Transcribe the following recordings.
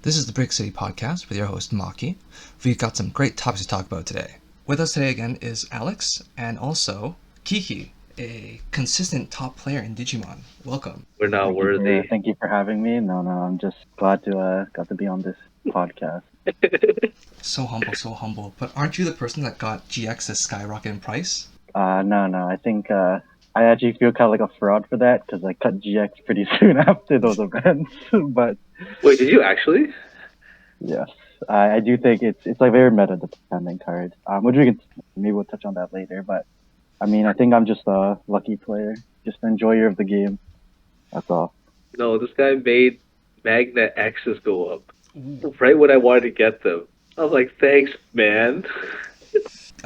This is the BrickCity podcast with your host, Maki. We've got some great topics to talk about today. With us today again is Alex and also QiQi, a consistent top player in Digimon. Welcome. We're not Thank worthy. Thank you for having me. No, I'm just glad to got to be on this podcast. So humble. But aren't you the person that got GX's skyrocket in price? No. I think I actually feel kind of like a fraud for that because I cut GX pretty soon after those events. But Wait, did you actually? yes, I do think it's like very meta dependent card. Which we can maybe we'll touch on that later. But I mean, I think I'm just a lucky player, just an enjoyer of the game. That's all. No, this guy made Magnet X's go up right when I wanted to get them. I was like, thanks, man.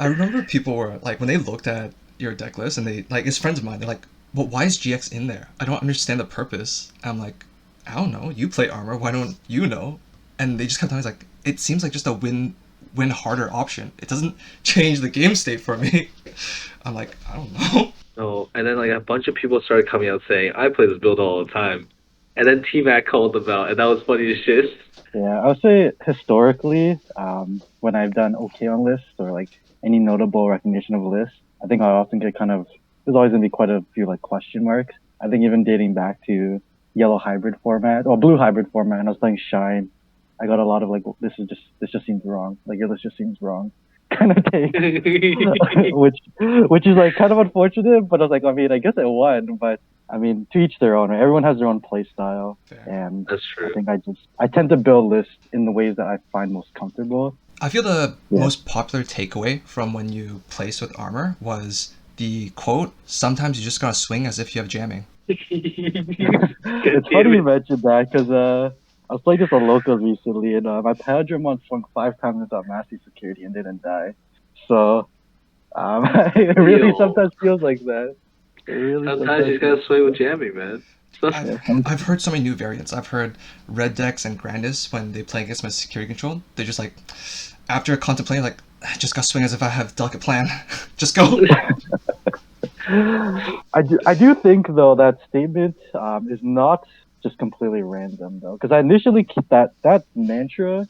I remember people were like, when they looked at your deck list and they, like, it's friends of mine, they're like, well, why is GX in there? I don't understand the purpose. I'm like, I don't know. You play armor. Why don't you know? And they just kept telling me, like, it seems like just a win harder option. It doesn't change the game state for me. I'm like, I don't know. No, and then like a bunch of people started coming out saying, I play this build all the time. And then T-Mac called them out, and that was funny as shit. Yeah, I would say historically, when I've done okay on lists or like any notable recognition of lists, I think I often get there's always gonna be quite a few like question marks. I think even dating back to yellow hybrid format or blue hybrid format, and I was playing Shine, I got a lot of like, this just seems wrong. Like your list just seems wrong, kind of take, which is like kind of unfortunate. But I was like, I mean, I guess I won, but I mean, to each their own, right? Everyone has their own play style. Fair. And That's true. I think I tend to build lists in the ways that I find most comfortable. I feel the most popular takeaway from when you placed with armor was the quote, sometimes you just gotta swing as if you have jamming. It's funny you mentioned that because I was playing this on locals recently, and my Paradramon swung 5 times without mastery security and didn't die. So it really sometimes feels like that. Sometimes you just gotta swing with jamming, man. I've heard so many new variants. I've heard Red Dex and Grandis, when they play against my security control, they're just like, after contemplating, like, I just gotta swing as if I have delicate plan. Just go. I do think though that statement is not just completely random though, because I initially that mantra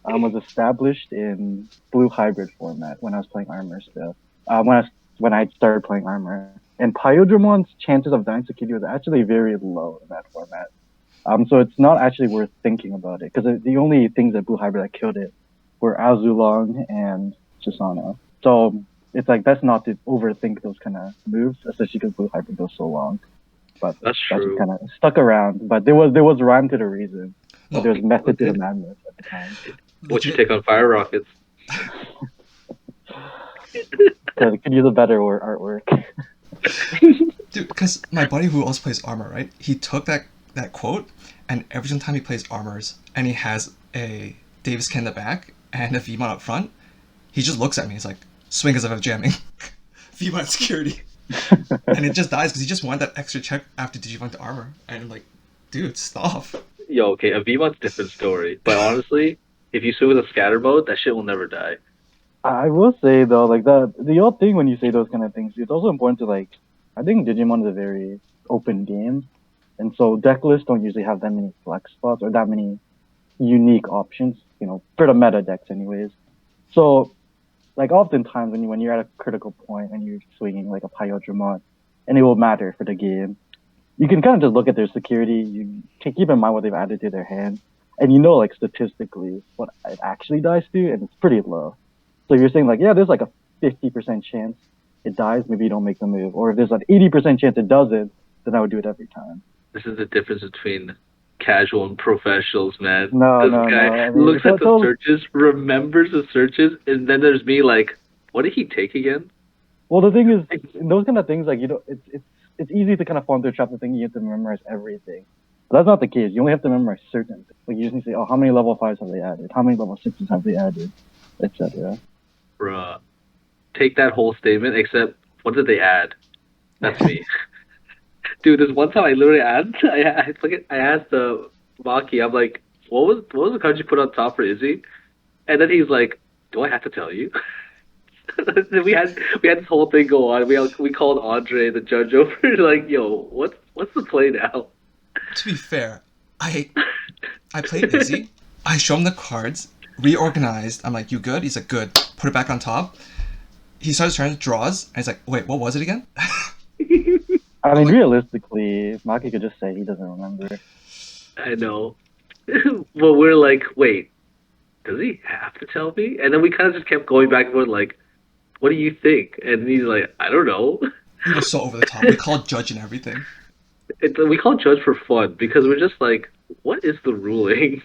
was established in blue hybrid format when I was playing armor still. When I started playing armor, and Pyodramon's chances of dying security was actually very low in that format. So it's not actually worth thinking about it because the only things that blue hybrid that killed it were Azulong and Chisano. So it's like best not to overthink those kind of moves, especially because blue hybrid goes so long. But that's true. Kind of stuck around. But there was rhyme to the reason. No, there was method to the madness at the time. What's your take on Fire Rockets? Could use a better artwork. Dude, because my buddy who also plays armor, right? He took that quote, and every single time he plays armors, and he has a Davis Ken in the back and a V-Mon up front, he just looks at me. He's like, swing as if I'm jamming. V-Mon security. And it just dies because he just wanted that extra check after Digimon to armor. And I'm like, dude, stop. Yo, okay, a V-Mon's a different story. But honestly, if you swing with a scatter mode, that shit will never die. I will say though, like the old thing when you say those kind of things, it's also important to like, I think Digimon is a very open game, and so deck lists don't usually have that many flex spots or that many unique options, for the meta decks anyways. So, like oftentimes when you're at a critical point and you're swinging like a Pyodramon, and it will matter for the game, you can kind of just look at their security. You can keep in mind what they've added to their hand, and like statistically what it actually dies to, and it's pretty low. So you're saying like, yeah, there's like a 50% chance it dies, maybe you don't make the move. Or if there's an 80% chance it doesn't, then I would do it every time. This is the difference between casual and professionals, man. No. Guy I mean, looks at the searches, remembers the searches, and then there's me like, what did he take again? Well, the thing is, in those kind of things, like, it's easy to kind of fall into a trap of thinking you have to memorize everything. But that's not the case. You only have to memorize certain things. Like, you just need to say, oh, how many level 5s have they added? How many level 6s have they added? Etc. Bruh. Take that whole statement, except what did they add? That's me. Dude, this one time I literally asked Maki, I'm like, what was the card you put on top for Izzy? And then he's like, do I have to tell you? we had this whole thing go on. We called Andre, the judge, over, like, yo, what's the play now? To be fair, I played Izzy, I show him the cards, reorganized. I'm like, you good? He's like, good. Put it back on top. He starts turning draws, and he's like, wait, what was it again? I mean, like- realistically, Maki could just say he doesn't remember. I know. But we're like, wait, does he have to tell me? And then we kind of just kept going back and forth, like, what do you think? And he's like, I don't know. He was so over the top. We called judge and everything. We call judge for fun because we're just like, what is the ruling?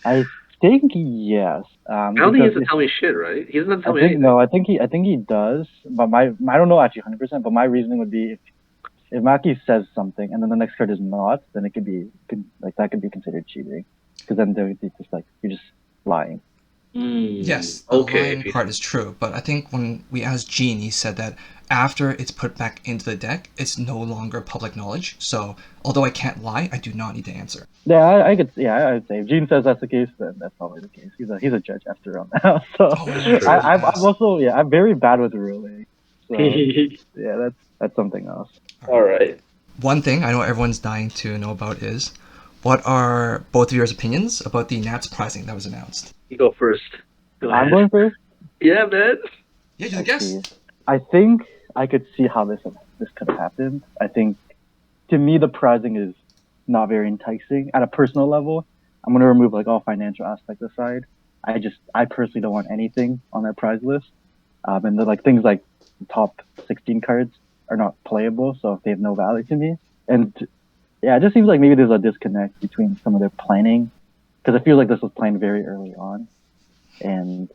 I think yes. I don't think he has to because tell me shit, right? He doesn't have to tell I me think anything. no, I think he does. But I don't know actually 100%. But my reasoning would be if Maki says something and then the next card is not, then it could be that could be considered cheating because then they're just like you're just lying. Yes, the lying part is true, but I think when we asked Gene, he said that after it's put back into the deck, it's no longer public knowledge. So, although I can't lie, I do not need to answer. Yeah, I could. Yeah, I would say if Gene says that's the case, then that's probably the case. He's a judge after all now. So true. I'm also I'm very bad with ruling. So yeah, that's something else. All right. One thing I know everyone's dying to know about is, what are both of your opinions about the Nats prizing that was announced? You go first. Go I'm ahead. going first. Yeah, man. Yeah, you Let's guess. see. I think I could see how this could have happened. I think to me the prizing is not very enticing at a personal level. I'm gonna remove like all financial aspects aside. I personally don't want anything on that prize list. And the, like things like the top 16 cards are not playable, so they have no value to me. And yeah, it just seems like maybe there's a disconnect between some of their planning, because I feel like this was planned very early on, and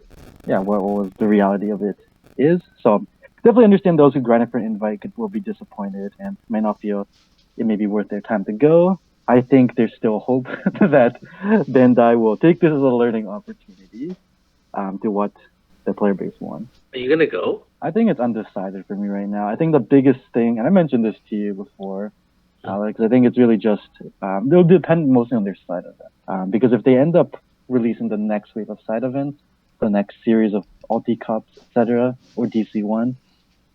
yeah, what was the reality of it is. So definitely understand those who grinded for an invite will be disappointed and may not feel it may be worth their time to go. I think there's still hope that Bandai will take this as a learning opportunity to what the player base wants. Are you gonna go? I think it's undecided for me right now. I think the biggest thing, and I mentioned this to you before, Alex, I think it's really just, it'll depend mostly on their side event. Because if they end up releasing the next wave of side events, the next series of Ulti Cups, etc., or DC1,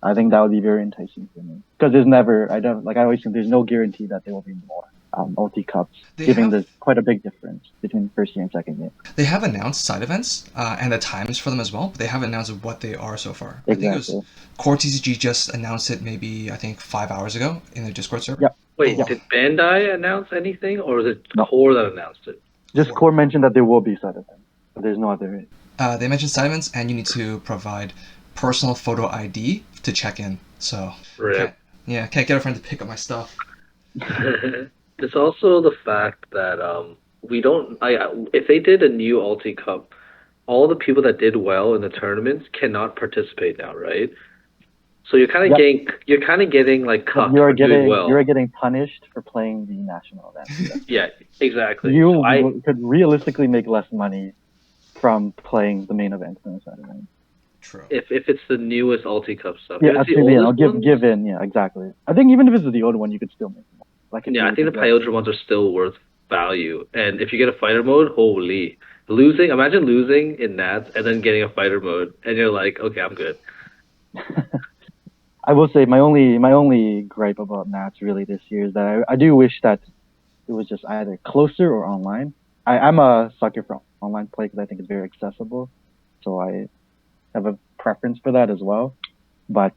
I think that would be very enticing for me. Because I always think there's no guarantee that there will be more Ulti Cups, there's quite a big difference between first year and second year. They have announced side events and the times for them as well, but they haven't announced what they are so far. Exactly. I think it was Core TCG just announced it maybe, 5 hours ago in their Discord server. Yep. Wait, Yep. did Bandai announce anything, or was it Core that announced it? Just Core mentioned that there will be side events, but there's no other. They mentioned side events, and you need to provide personal photo ID to check in. So, Rip. can't get a friend to pick up my stuff. There's also the fact that we don't. If they did a new Ulti Cup, all the people that did well in the tournaments cannot participate now, right? So you're kind of getting like cucked for doing well. You're getting punished for playing the national event. Yeah, exactly. You So could realistically make less money from playing the main event than the side event. True. if it's the newest Ulti Cup stuff. Yeah, If it's the absolutely. I'll oldest ones, give in. Yeah, exactly. I think even if it's the old one, you could still make more. Yeah, I think the Pyodra ones are still worth value. And if you get a fighter mode, holy. Imagine losing in Nats and then getting a fighter mode, and you're like, okay, I'm good. I will say my only gripe about Nats really this year is that I do wish that it was just either closer or online. I'm a sucker for online play because I think it's very accessible, so I have a preference for that as well. But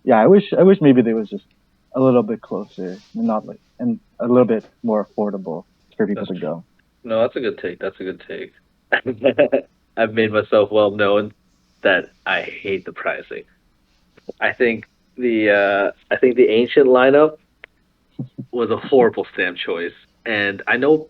yeah, I wish maybe there was just a little bit closer, and a little bit more affordable for people to go. No, that's a good take. I've made myself well known that I hate the pricing. I think the ancient lineup was a horrible stamp choice, and I know.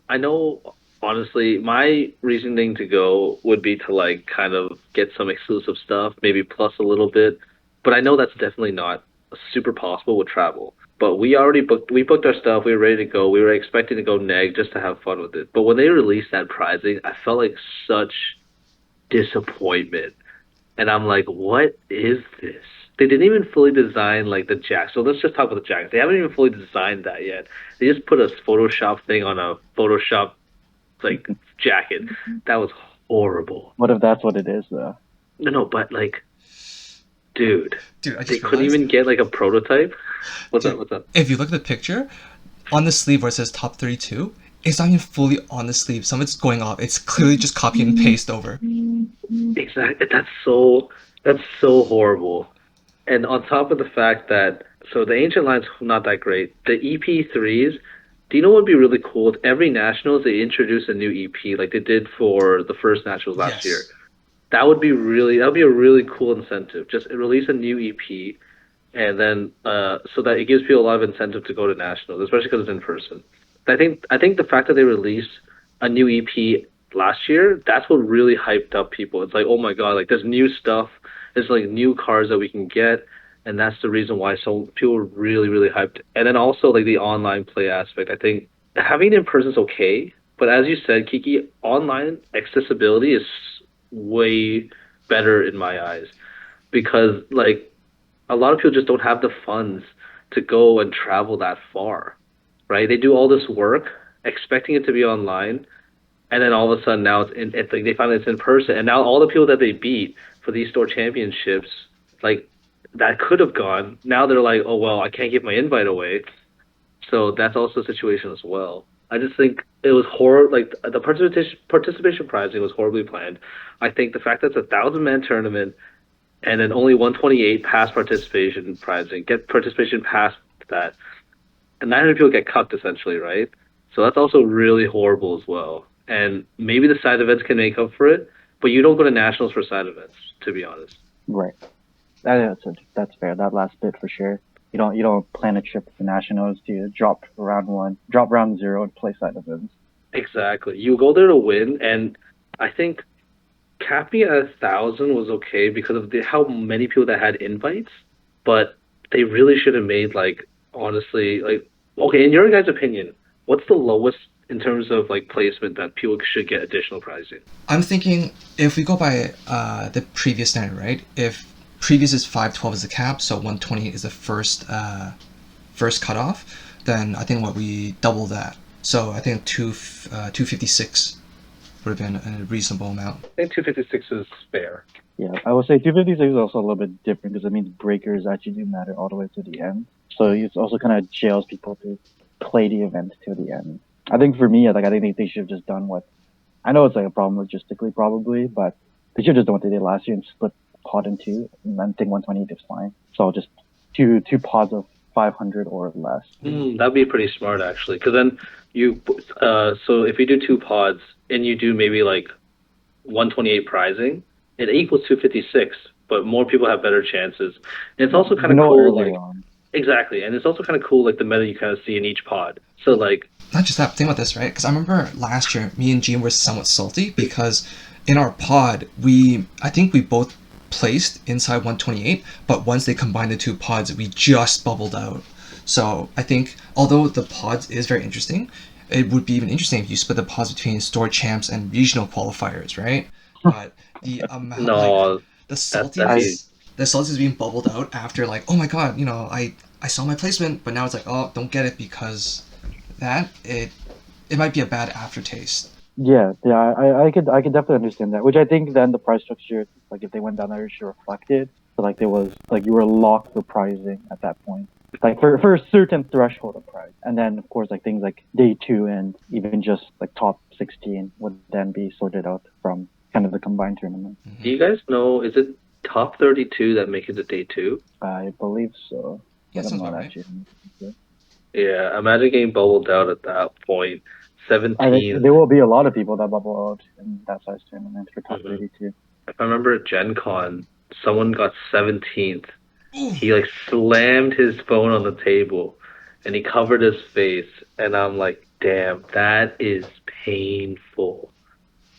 Honestly, my reasoning to go would be to like kind of get some exclusive stuff, maybe plus a little bit. But I know that's definitely not super possible with travel. But we booked our stuff, we were ready to go, we were expecting to go neg just to have fun with it. But when they released that pricing, I felt like such disappointment. And I'm like, what is this? They didn't even fully design like the jacket. So let's just talk about the jacket. They haven't even fully designed that yet. They just put a Photoshop thing on a Photoshop like jacket. That was horrible. What if that's what it is though? No, but like, dude, I just they couldn't even get like a prototype. What's up? If you look at the picture, on the sleeve where it says top 32, it's not even fully on the sleeve. Some of it's going off. It's clearly just copy and paste over. Exactly. That's so horrible. And on top of the fact that so the Ancient Line's not that great. The EP3s, do you know what would be really cool? If every Nationals they introduce a new EP like they did for the first Nationals last year. Yes. That would be a really cool incentive. Just release a new EP and then so that it gives people a lot of incentive to go to nationals, especially because it's in person. I think the fact that they released a new EP last year, that's what really hyped up people. It's like, oh my god, like there's new stuff, there's like new cars that we can get, and that's the reason why so people were really really hyped. And then also like the online play aspect. I think having it in person is okay, but as you said, Kiki, online accessibility is way better in my eyes because like a lot of people just don't have the funds to go and travel that far, right? They do all this work expecting it to be online, and then all of a sudden now it's like they find it's in person, and now all the people that they beat for these store championships, like that could have gone. Now they're like, oh well, I can't give my invite away, so that's also a situation as well. I just think it was horrible. Like the participation pricing was horribly planned. I think the fact that it's a 1,000-man tournament and then only 128 pass participation pricing, get participation past that, and 900 people get cucked essentially, right? So that's also really horrible as well. And maybe the side events can make up for it, but you don't go to nationals for side events, to be honest. Right. That's fair. That last bit for sure. You don't plan a trip to nationals to drop round one, drop round zero, and play side events. Exactly. You go there to win, and I think capping at 1,000 was okay because of how many people that had invites, but they really should have made like honestly like okay, in your guys' opinion, what's the lowest in terms of like placement that people should get additional pricing? I'm thinking if we go by the previous standard, right? If previous is 512 is the cap, so 128 is the first cutoff, then I think what we double that. So I think 256 would have been a reasonable amount. I think 256 is fair. Yeah, I would say 256 is also a little bit different because it means breakers actually do matter all the way to the end. So it also kind of jails people to play the event to the end. I think for me, like I think they should have just done what I know it's like a problem logistically probably, but they should have just done what they did last year and split pod in two. And I think 128 is fine. So just two pods of 500 or less. That'd be pretty smart actually, because then so if you do two pods and you do maybe like 128 prizing, it equals 256, but more people have better chances. And it's also kind of cool, early like on. exactly, and it's also kind of cool, like the meta you kind of see in each pod. So like, Not just that, think about this, right? Because I remember last year, me and Gene were somewhat salty because in our pod, I think we both placed inside 128, but once they combined the two pods, we just bubbled out. So I think, although the pods is very interesting, it would be even interesting if you split the pods between store champs and regional qualifiers, right? But the amount, like no, the that'd be saltiness, the saltiness being bubbled out after, like, oh my god, I saw my placement, but now it's like, oh, don't get it because that it might be a bad aftertaste. Yeah, I could definitely understand that. Which I think then the price structure, like if they went down there, should reflect it. So like there was like you were locked for pricing at that point, like for a certain threshold of price, and then of course like things like day two and even just like top 16 would then be sorted out from kind of the combined tournament. Do you guys know, is it top 32 that make it to day two? I believe so. Yeah, But I'm sounds not about right. actually. Sure. Yeah, imagine getting bubbled out at that point. I think 17. there will be a lot of people that bubble out in that size tournament for top Mhm. 32. If I remember at Gen Con, someone got 17th. Ooh, He like slammed his phone on the table and he covered his face, and I'm like, damn, that is painful.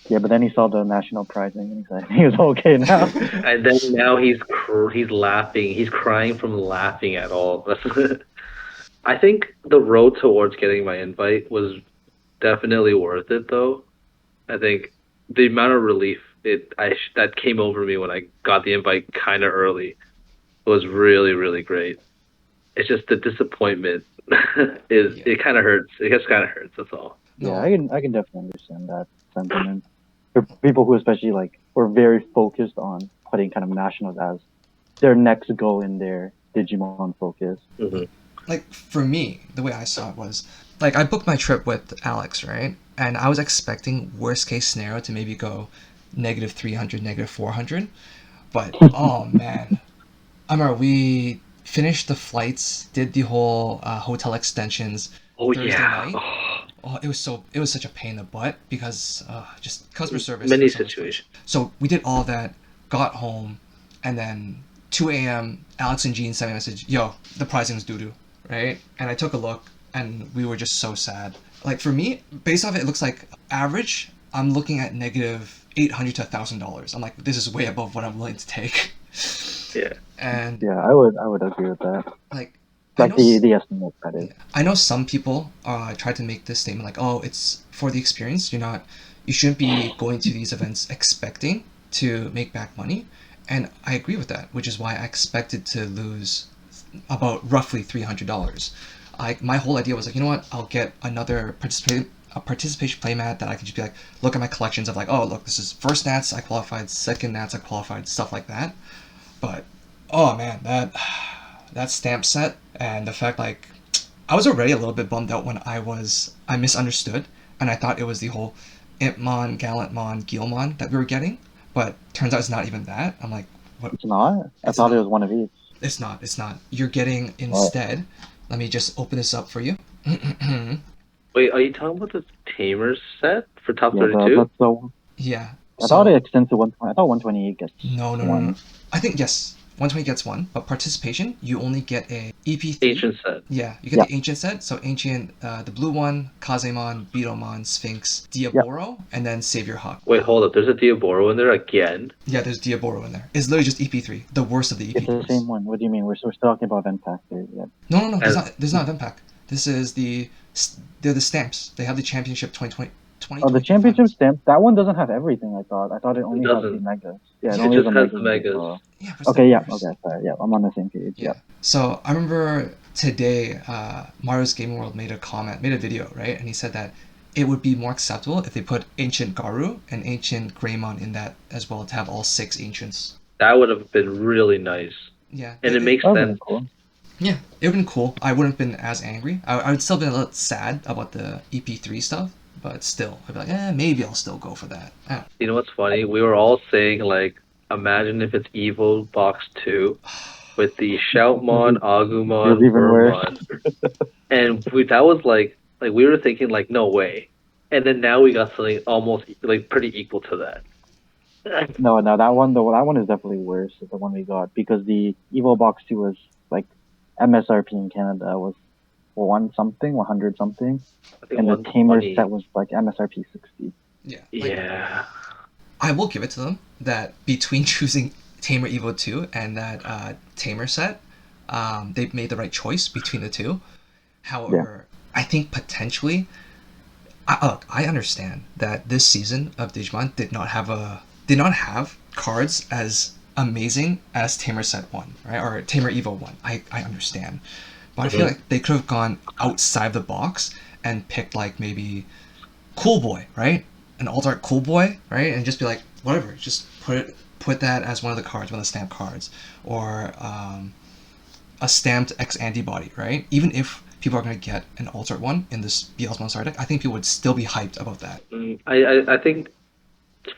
Yeah, but then he saw the national pricing and he's like, he was okay now. And then now he's laughing. He's crying from laughing at all. I think the road towards getting my invite was definitely worth it, though. I think the amount of relief that came over me when I got the invite kind of early was really really great. It's just the disappointment is Yeah. it kind of hurts. It just kind of hurts. That's all. Yeah, I can definitely understand that sentiment. For people who especially like were very focused on putting kind of nationals as their next goal in their Digimon focus. hmm like for me, the way I saw it was like I booked my trip with Alex, right? And I was expecting worst case scenario to maybe go negative 300, negative 400. But oh man, I remember we finished the flights, did the whole hotel extensions Oh Thursday yeah. night. Oh, Oh, it was such a pain in the butt because just customer service many in some of those places. situations. So we did all that, got home, and then 2 a.m. Alex and Gene sent me a message, "Yo, the pricing's doo doo," right? And I took a look, and we were just so sad. Like for me, based off it, it looks like average. I'm looking at negative $800 to $1,000. I'm like, this is way above what I'm willing to take. Yeah. And Yeah, I would agree with that. like, I Like know. the estimate that is. Yeah. I know some people try to make this statement like, "Oh, it's for the experience. You shouldn't be going to these events expecting to make back money." And I agree with that, which is why I expected to lose about roughly $300. My whole idea was like, you know what? I'll get another participation playmat that I can just be like, look at my collections of like, oh, look, this is first Nats I qualified, second Nats I qualified, stuff like that. But oh man, that stamp set and the fact like I was already a little bit bummed out when I misunderstood and I thought it was the whole Impmon, Gallantmon, Guilmon that we were getting, but turns out it's not even that. I'm like, what? It's not. I It's thought it not. was one of each. It's not. It's not. You're getting Well, instead. Let me just open this up for you. Wait, are you talking about the Tamer set for top yeah, 32? that's the. Yeah. I thought it So extends to 120. I thought 128 gets no, no, no, no. one. I think yes. 120 gets one, but participation you only get a EP3. Ancient set. Yeah, you get Yeah. the ancient set. So ancient, the blue one, Kazemon, Beetlemon, Sphinx, Yeah. Diaboro, and then Savior Hawk. Wait, hold up. There's a Diaboro in there again. Yeah, there's Diaboro in there. It's literally just EP3, the worst of the It's the EP3s. same one. What do you mean? We're still talking about event pack here. Yeah. No, no, no. There's And not. There's not event pack. This is they're the stamps. They have the championship 2020 Oh, the 2022 championship finals. stamp. That one doesn't have everything. I thought. I thought it it only has the doesn't. megas. Yeah, it Yeah, It only has just the has megas. the And megas. yeah, but it's Okay. the Yeah. worst. Okay. Sorry. Yeah, I'm on the same page. Yeah. Yeah. So I remember today, Mario's Gaming World made a video, right? And he said that it would be more acceptable if they put Ancient Garu and Ancient Greymon in that as well to have all six Ancients. That would have been really nice. Yeah, And it makes That would sense. be cool. yeah, it would have been cool. I wouldn't have been as angry. I would still been a little sad about the EP3 stuff, but still, I'd be like, maybe I'll still go for that. You know what's funny? We were all saying, like, imagine if it's Evo Box 2 with the Shoutmon, It was Agumon, even worse. Wormmon. And that was like we were thinking, like, no way. And then now we got something almost, like, pretty equal to that. No, that one though. That one is definitely worse than the one we got because the Evo Box 2 was like MSRP in Canada was 100 something, I think and the Tamer 120. set was like MSRP 60. Yeah, Yeah. I will give it to them that between choosing Tamer Evo 2 and that Tamer set, they made the right choice between the two. However, I think potentially, look, I understand that this season of Digimon did not have cards as amazing as Tamer Set 1, right? Or Tamer Evo 1. I understand. But I feel like they could have gone outside the box and picked like maybe Cool Boy, right? An alt art Cool Boy, right? And just be like, whatever, just put that as one of the cards, one of the stamp cards. Or a stamped X antibody, right? Even if people are going to get an alternate one in this BL's Monster deck, I think people would still be hyped about that. I think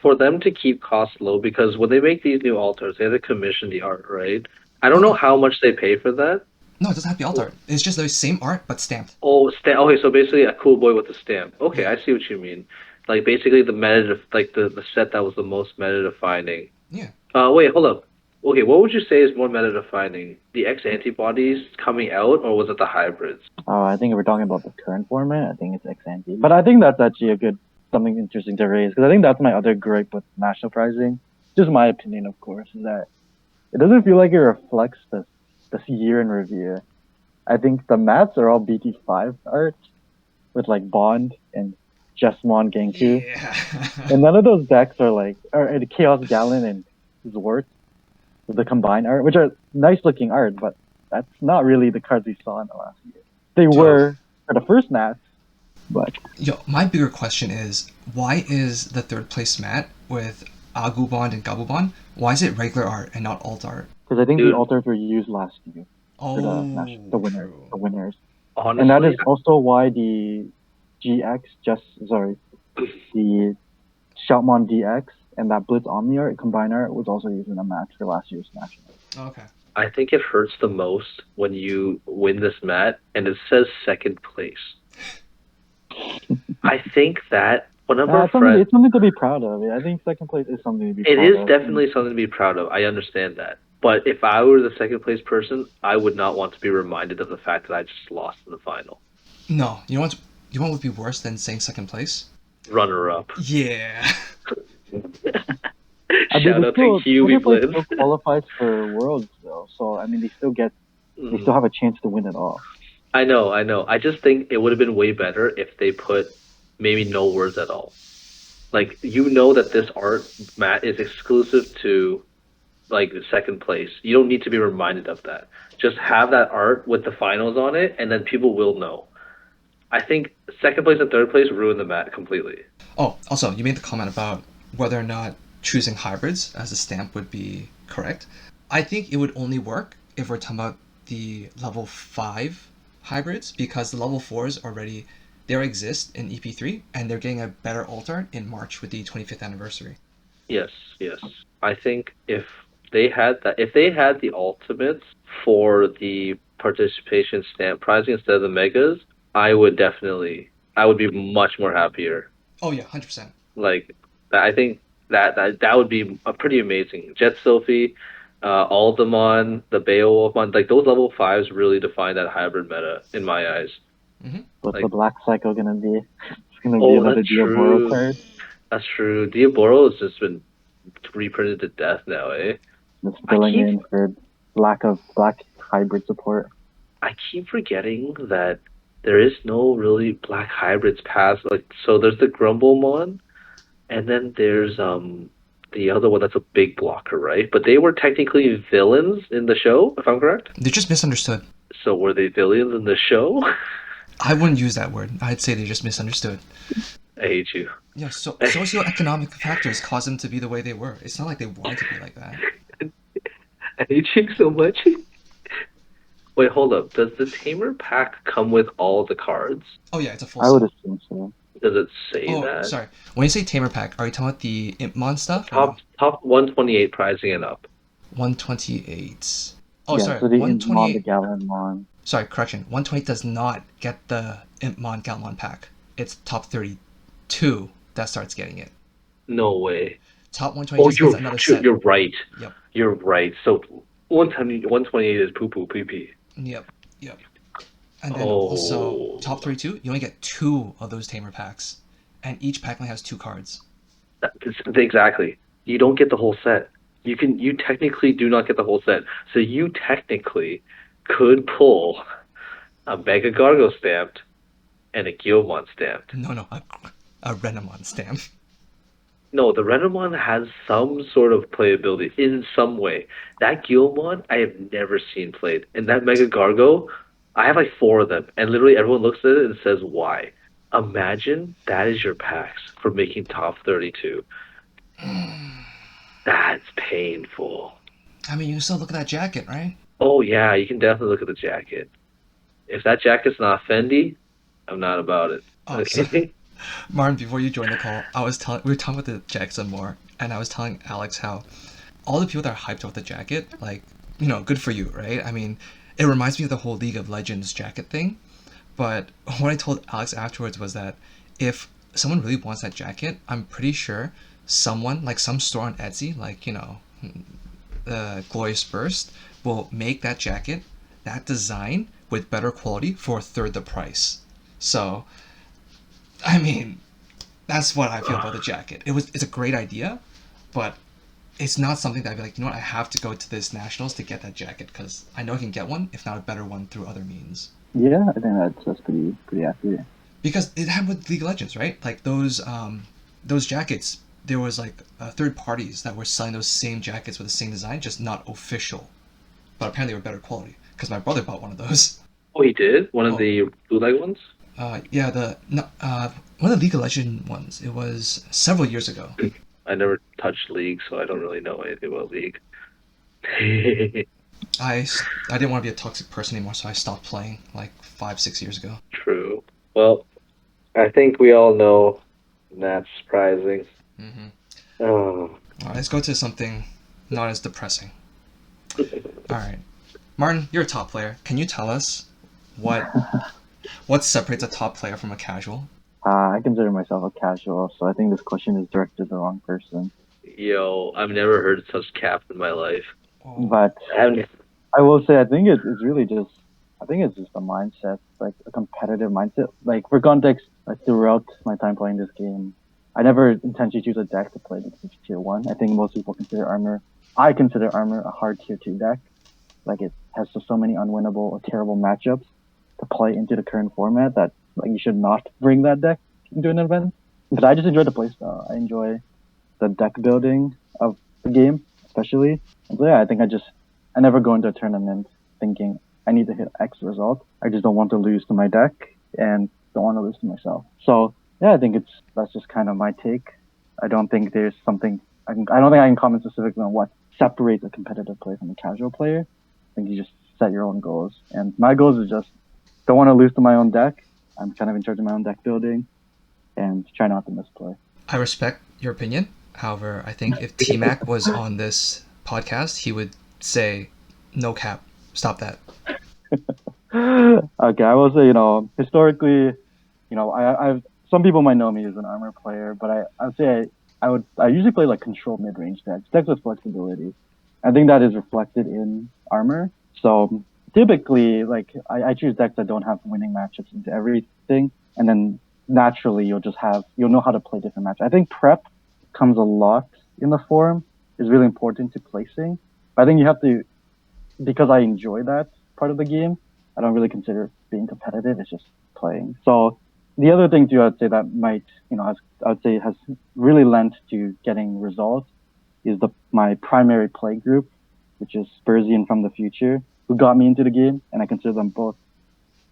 for them to keep costs low, because when they make these new altars, they have to commission the art, right? I don't know how much they pay for that. No, it doesn't have to be alt art. It's just the same art, but stamped. Oh, okay, so basically a cool boy with a stamp. Okay, Yeah. I see what you mean. Like basically the the set that was the most meta defining. Yeah. Wait, hold up. Okay, what would you say is more meta defining? The X antibodies coming out, or was it the hybrids? I think if we're talking about the current format, I think it's X-Ante. But I think that's actually something interesting to raise, because I think that's my other gripe with national pricing. Just my opinion, of course, is that it doesn't feel like it reflects this year in review. I think the mats are all BT5 art with like Bond and Jesmon Genku. Yeah. And none of those decks are like, or the Chaos Gallon and Zwart, with the combined art, which are nice looking art, but that's not really the cards we saw in the last year. They were for the first Nats, but Yo, my bigger question is, why is the third place mat with Agubond and Gabubon, why is it regular art and not alt art? because I think Dude. the altars were used last year. for the true. winners. Honestly, And that is also why the the Shoutmon DX and that Blitz Omni art combined art was also used in a match for last year's national. Okay. I think it hurts the most when you win this mat and it says second place. I think that one of our friends. It's something to be proud of. I think second place is something to be It proud is of. definitely something to be proud of. I understand that. But if I were the second place person, I would not want to be reminded of the fact that I just lost in the final. No, you know what would be worse than saying second place? Runner up. Yeah. Shout out to QiQi Blitz. Still qualifies for Worlds though, so I mean they still have a chance to win it all. I know. I just think it would have been way better if they put maybe no words at all. Like, you know that this art mat is exclusive to like the second place. You don't need to be reminded of that. Just have that art with the finals on it, and then people will know. I think second place and third place ruin the mat completely. Oh, also, you made the comment about whether or not choosing hybrids as a stamp would be correct. I think it would only work if we're talking about the level 5 hybrids, because the level 4s already they exist in EP3 and they're getting a better alt art in March with the 25th anniversary. Yes. I think if they had the ultimates for the participation stamp pricing instead of the megas, I would be much more happier. Oh yeah, 100%. Like, I think that would be a pretty amazing. Jet Sophie, Aldemon, the Beowulfmon, like those level 5s really define that hybrid meta in my eyes. Mm-hmm. What's Like, the Black Cycle gonna be? It's gonna be another Diaboro card. That's true. Diaboro has just been reprinted to death now, eh? It's filling in for lack of black hybrid support. I keep forgetting that there is no really black hybrids past, like, so there's the Grumblemon, and then there's the other one that's a big blocker, right? But they were technically villains in the show, if I'm correct. They're just misunderstood. So were they villains in the show? I wouldn't use that word. I'd say they just misunderstood. I hate you. Yeah, so socioeconomic factors caused them to be the way they were. It's not like they wanted to be like that. I hate you so much. Wait, hold up. Does the Tamer pack come with all the cards? Oh yeah, it's a full I set. would assume so. Does it say Oh, that? sorry. When you say Tamer pack, are you talking about the Impmon stuff? Top 128 pricing and up. 128. Oh, yeah, sorry. so the 128. the Galvanmon. Sorry, correction. 128 does not get the Impmon Galmon pack. It's top 32 that starts getting it. No way. Top 128 just gets another set. You're right. Yep. You're right. So 128 is poo-poo pee-pee. Yep. And then also, top 32, you only get 2 of those Tamer packs. And each pack only has 2 cards. Exactly. You don't get the whole set. You technically do not get the whole set. So you technically could pull a Mega Gargo stamped and a Guilmon stamped. No, a Renamon stamp. No, the Renamon has some sort of playability in some way. That Guilmon I have never seen played. And that Mega Gargo, I have like 4 of them. And literally everyone looks at it and says, why? Imagine that is your packs for making top 32. That's painful. I mean, you can still look at that jacket, right? Oh yeah, you can definitely look at the jacket. If that jacket's not Fendi, I'm not about it. Oh, Okay. Martin, before you joined the call, we were talking about the jacket some more, and I was telling Alex how all the people that are hyped about the jacket, like, good for you, right? I mean, it reminds me of the whole League of Legends jacket thing. But what I told Alex afterwards was that if someone really wants that jacket, I'm pretty sure someone, like some store on Etsy, like, Glorious Burst, will make that jacket, that design, with better quality for a third the price. So, I mean, that's what I feel about the jacket. It's a great idea, but it's not something that I'd be like, I have to go to this Nationals to get that jacket, because I know I can get one, if not a better one, through other means. Yeah, I think that's pretty accurate. Because it happened with League of Legends, right? Like those jackets, there was like third parties that were selling those same jackets with the same design, just not official. But apparently they were better quality, because my brother bought one of those. Oh, he did? One of the bootleg ones? Yeah, one of the League of Legends ones. It was several years ago. I never touched League, so I don't really know anything about League. I didn't want to be a toxic person anymore, so I stopped playing like 5 6 years ago. True. Well, I think we all know that's surprising. Hmm. Oh. All right, let's go to something not as depressing. All right, Martin, you're a top player. Can you tell us what what separates a top player from a casual? I consider myself a casual, so I think this question is directed to the wrong person. Yo, I've never heard such cap in my life. Oh, But I haven't. I will say, I think it's really just, I think it's just a mindset, like a competitive mindset. Like for context, like throughout my time playing this game, I never intentionally choose a deck to play because it's tier one. I think most people consider armor. I consider armor a hard tier two deck. Like it has so many unwinnable or terrible matchups to play into the current format that like you should not bring that deck into an event. But I just enjoy the playstyle. I enjoy the deck building of the game, especially. And so yeah, I think I never go into a tournament thinking I need to hit X result. I just don't want to lose to my deck and don't want to lose to myself. So yeah, I think that's just kind of my take. I don't think there's something I don't think I can comment specifically on what separates a competitive player from a casual player. I think you just set your own goals, and my goals is just don't want to lose to my own deck. I'm kind of in charge of my own deck building and try not to misplay. I respect your opinion. However, I think if T Mac was on this podcast, he would say, "No cap, stop that." Okay, I will say, historically, I've some people might know me as an armor player, but I would say I usually play like control mid range decks with flexibility. I think that is reflected in armor. So typically, like I choose decks that don't have winning matchups into everything, and then naturally you'll know how to play different matchups. I think prep comes a lot in the forum is really important to placing. But I think you have to because I enjoy that part of the game. I don't really consider being competitive. It's just playing. So the other thing too, I'd say that might, I would say has really lent to getting results is my primary play group, which is Spursy and From the Future, who got me into the game, and I consider them both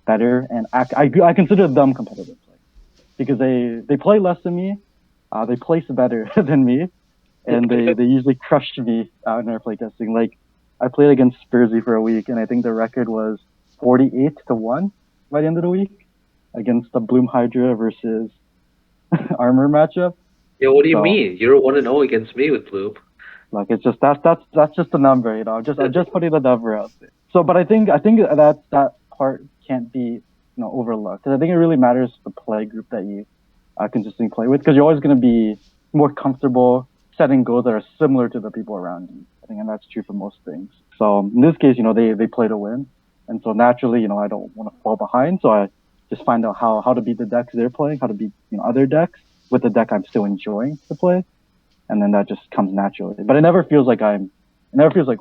better, and I consider them competitive because they play less than me, they place better than me, and they usually crushed me out in our playtesting. Like I played against Spursy for a week, and I think the record was 48-1 by the end of the week against the Bloom Hydra versus Armor matchup. Yo, what do you So mean? You're 1-0 against me with Bloop. like it's just that's just a number, I'm just putting the number out there. So, but I think that part can't be overlooked because I think it really matters the play group that you consistently play with because you're always going to be more comfortable setting goals that are similar to the people around you. I think, and that's true for most things. So in this case, they play to win, and so naturally, I don't want to fall behind. So I just find out how to beat the decks they're playing, how to beat other decks with the deck I'm still enjoying to play, and then that just comes naturally. But it never feels like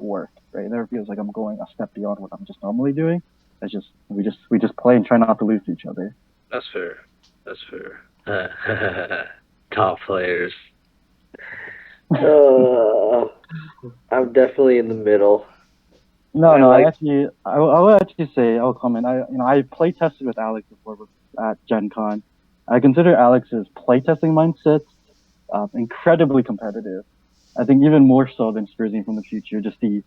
work, right? It never feels like I'm going a step beyond what I'm just normally doing. It's just we just play and try not to lose to each other. That's fair. That's fair. Top players. I'm definitely in the middle. No, I I will actually say, I'll comment. I play tested with Alex before at Gen Con. I consider Alex's playtesting mindset incredibly competitive. I think even more so than Spursy from the Future. Just the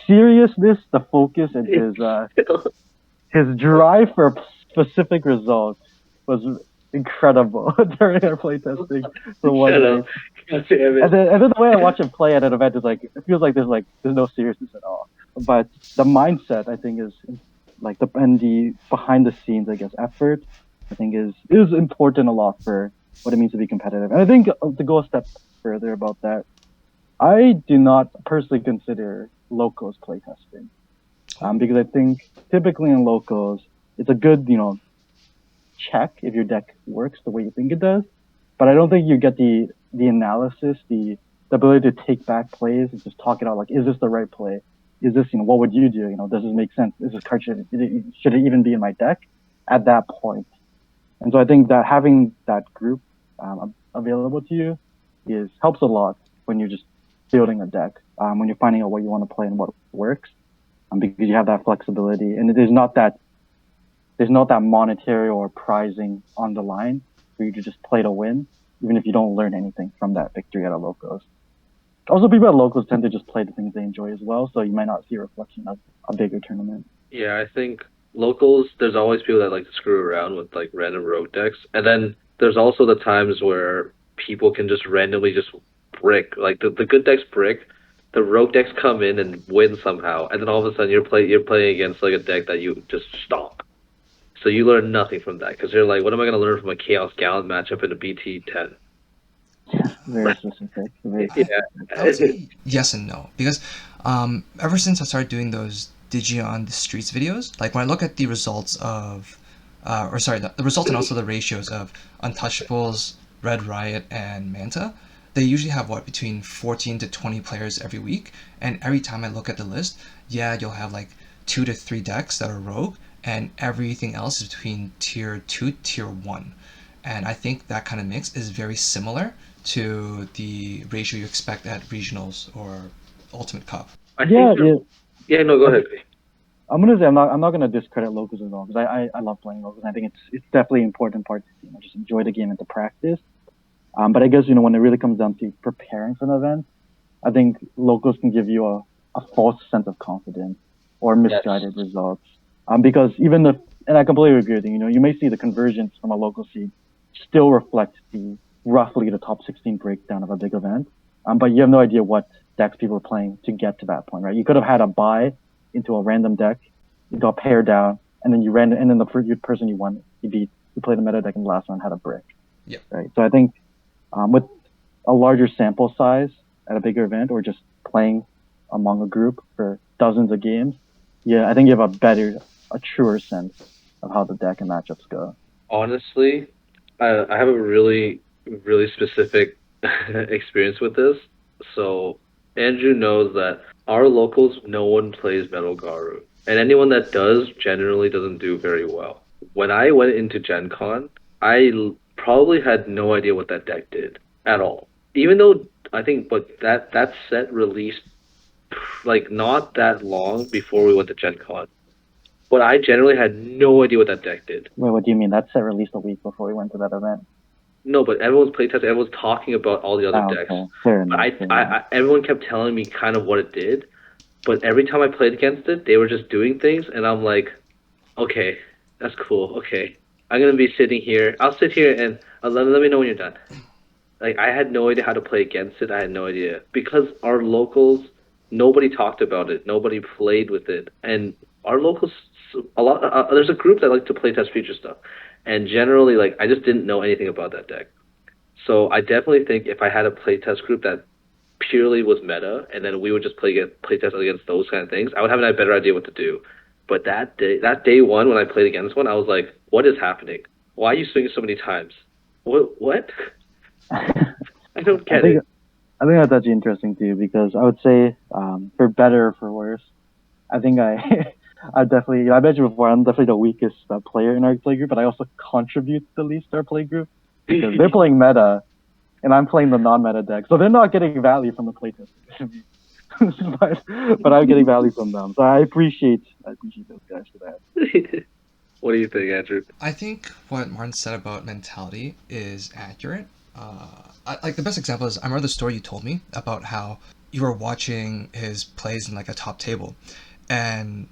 seriousness, the focus, and his drive for a specific result was incredible during our playtesting for one Shut day. up. God damn it. And then the way I watch him play at an event is like it feels like there's no seriousness at all. But the mindset I think is like the behind the scenes effort I think is important a lot for what it means to be competitive. And I think to go a step further about that, I do not personally consider locals playtesting. Because I think typically in locals it's a good check if your deck works the way you think it does. But I don't think you get the analysis, the ability to take back plays and just talk it out. Like, is this the right play? Is this what would you do? Does this make sense? Is this card should it even be in my deck at that point? And so I think that having that group available to you helps a lot when you're just building a deck. When you're finding out what you want to play and what works, because you have that flexibility and there's not that monetary or prizing on the line for you to just play to win, even if you don't learn anything from that victory at a locals. Also, people at locals tend to just play the things they enjoy as well, so you might not see a reflection of a bigger tournament. Yeah, I think locals, there's always people that like to screw around with like random rogue decks. And then there's also the times where people can just randomly just brick. Like the good decks brick, the rogue decks come in and win somehow, and then all of a sudden you're playing against like a deck that you just stomp. So you learn nothing from that because you're like, what am I gonna learn from a Chaos Gallant matchup in a BT 10? Very specific. Very Yeah. I would say yes and no because ever since I started doing those Digi on the Streets videos, like when I look at the results of, or sorry, the results and also the ratios of Untouchables, Red Riot, and Manta, they usually have what between 14 to 20 players every week, and every time I look at the list, yeah, you'll have like 2 to 3 decks that are rogue, and everything else is between tier 2 tier 1. And I think that kind of mix is very similar to the ratio you expect at regionals or Ultimate Cup. I Yeah, think yeah. yeah, no, go ahead. I'm gonna say I'm not gonna discredit locals at all because I love playing locals. I think it's definitely an important part to just enjoy the game and to practice. But I guess when it really comes down to preparing for an event, I think locals can give you a false sense of confidence or misguided results. Because even if, and I completely agree with you, you may see the conversions from a local seed still reflect roughly the top 16 breakdown of a big event. But you have no idea what decks people are playing to get to that point, right? You could have had a buy into a random deck, you got pair down, and then and then the person you won, you beat, you played a meta deck in the last round, had a brick. Yeah. Right. So I think with a larger sample size at a bigger event or just playing among a group for dozens of games, yeah, I think you have a truer sense of how the deck and matchups go. Honestly, I have a really, really specific experience with this. So Andrew knows that our locals, no one plays Metal Garu. And anyone that does generally doesn't do very well. When I went into Gen Con, probably had no idea what that deck did at all. Even though I think that set released like not that long before we went to Gen Con. But I generally had no idea what that deck did. Wait, what do you mean? That set released a week before we went to that event. No, but everyone's playtesting, everyone's talking about all the other decks. Okay. Fair enough, But everyone kept telling me kind of what it did, but every time I played against it, they were just doing things, and I'm like, okay, that's cool. Okay, I'm gonna be sitting here. I'll sit here and let me know when you're done. Like I had no idea how to play against it. I had no idea because our locals, nobody talked about it. Nobody played with it, and our locals, a lot. There's a group that like to play test future stuff, and generally, like I just didn't know anything about that deck. So I definitely think if I had a playtest group that purely was meta, and then we would just playtest against those kind of things, I would have a better idea what to do. But that day one when I played against one, I was like, "What is happening? Why are you swinging so many times? What? I don't get it." I think that's actually interesting too because I would say, for better or for worse, I think I definitely, I mentioned before, I'm definitely the weakest player in our play group, but I also contribute the least to our play group because they're playing meta, and I'm playing the non-meta deck, so they're not getting value from the playtest. but I'm getting value from them, so I appreciate those guys for that. What do you think, Andrew? I think what Martin said about mentality is accurate. Like the best example is I remember the story you told me about how you were watching his plays in like a top table, and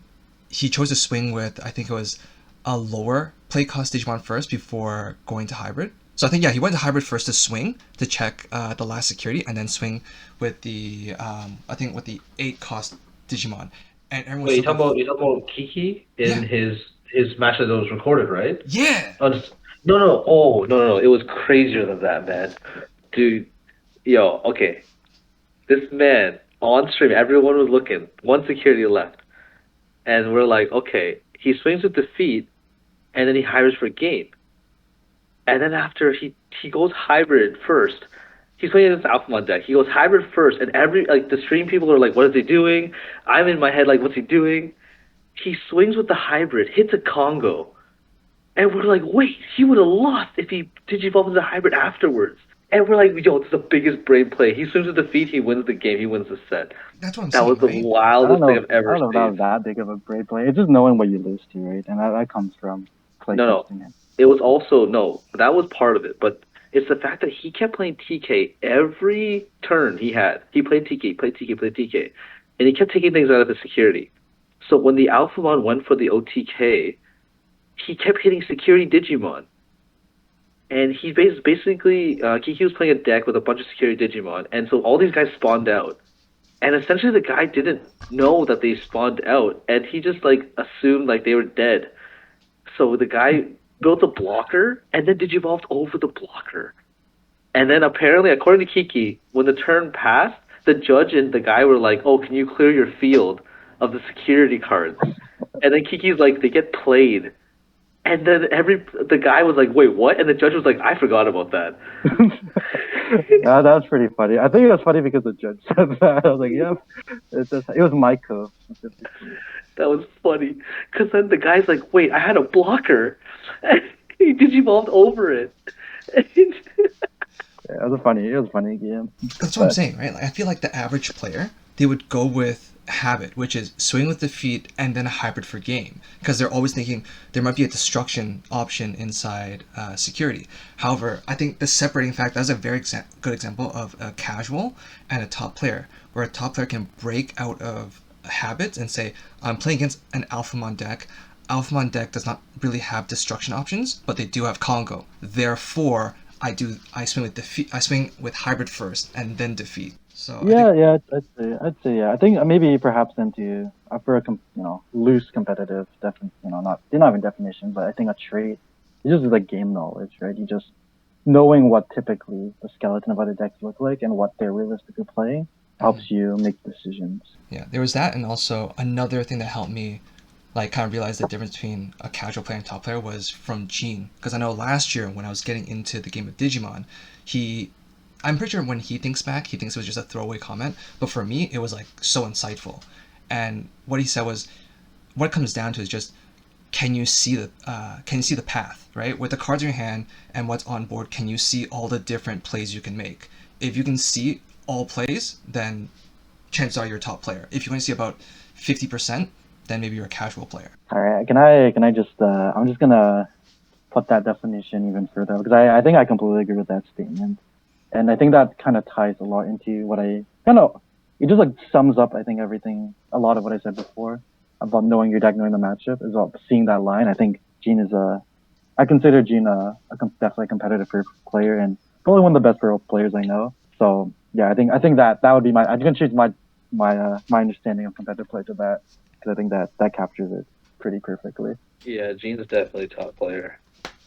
he chose to swing with I think it was a lower play cost Digimon first before going to hybrid. So I think he went to hybrid first to swing to check the last security, and then swing with the I think with the 8 cost Digimon. And everyone. Wait, you talking about QiQi in his match that was recorded, right? Yeah. No. Oh, no. It was crazier than that, man. Dude, yo, okay. This man, on stream, everyone was looking. One security left. And we're like, okay, he swings with the feet, and then he hybrids for game. And then after he goes hybrid first, he's playing against Alphamon deck. He goes hybrid first, and the stream people are like, what is he doing? I'm in my head like, what's he doing? He swings with the hybrid, hits a Congo. And we're like, wait, he would have lost if he digivolved into hybrid afterwards. And we're like, yo, this is the biggest brain play. He swims with the feet, he wins the game, he wins the set. That's what I'm that saying. was the wildest thing I've ever seen. I don't know if that was that big of a brain play. It's just knowing what you lose to, right? And that comes from play testing. It was also, that was part of it. But It's the fact that he kept playing TK every turn he had. He played TK, played TK, played TK, and he kept taking things out of his security. So when the Alphamon went for the OTK, he kept hitting security Digimon. And he basically, QiQi was playing a deck with a bunch of security Digimon, and so all these guys spawned out. And essentially the guy didn't know that they spawned out, and he just like assumed like they were dead. So the guy built a blocker and then digivolved over the blocker. And then apparently, according to QiQi, when the turn passed, the judge and the guy were like, "Oh, can you clear your field of the security cards?" And then QiQi's like, "They get played." And then the guy was like, "Wait, what?" And the judge was like, "I forgot about that." Yeah, that was pretty funny. I think it was funny because the judge said that. I was like, "Yep, it was Michael." That was funny. Because then the guy's like, "Wait, I had a blocker." And he digivolved over it. Yeah, it was a funny game. That's what I'm saying, right? Like, I feel like the average player, they would go with habit, which is swing with defeat and then a hybrid for game, because they're always thinking there might be a destruction option inside security. However, I think the separating fact, that's a very good example of a casual and a top player, where a top player can break out of habits and say, I'm playing against an Alphamon deck. Alphamon deck does not really have destruction options, but they do have Congo. Therefore, I swing with defeat. I swing with hybrid first and then defeat. So Yeah, I'd say yeah. I think maybe perhaps then to for a loose competitive not they're not even definition, but I think a trait is just like game knowledge, right? You just knowing what typically the skeleton of other decks look like and what they're realistically playing helps you make decisions. Yeah, there was that, and also another thing that helped me like kind of realize the difference between a casual player and top player was from Gene, because I know last year when I was getting into the game of Digimon, I'm pretty sure when he thinks back, he thinks it was just a throwaway comment, but for me, it was like so insightful. And what he said was, what it comes down to is just, can you see the path, right? With the cards in your hand and what's on board, can you see all the different plays you can make? If you can see all plays, then chances are you're a top player. If you can see about 50%, then maybe you're a casual player. All right, can I just I'm just gonna put that definition even further, because I think I completely agree with that statement. And I think that kind of ties a lot into what it just like sums up, I think, a lot of what I said before about knowing your deck, knowing the matchup, is about seeing that line. I think Gene I consider Gene definitely a competitive player and probably one of the best pro players I know. So yeah, I think that would be I'm gonna change my understanding of competitive play to that, because I think that captures it pretty perfectly. Yeah, Gene's definitely top player.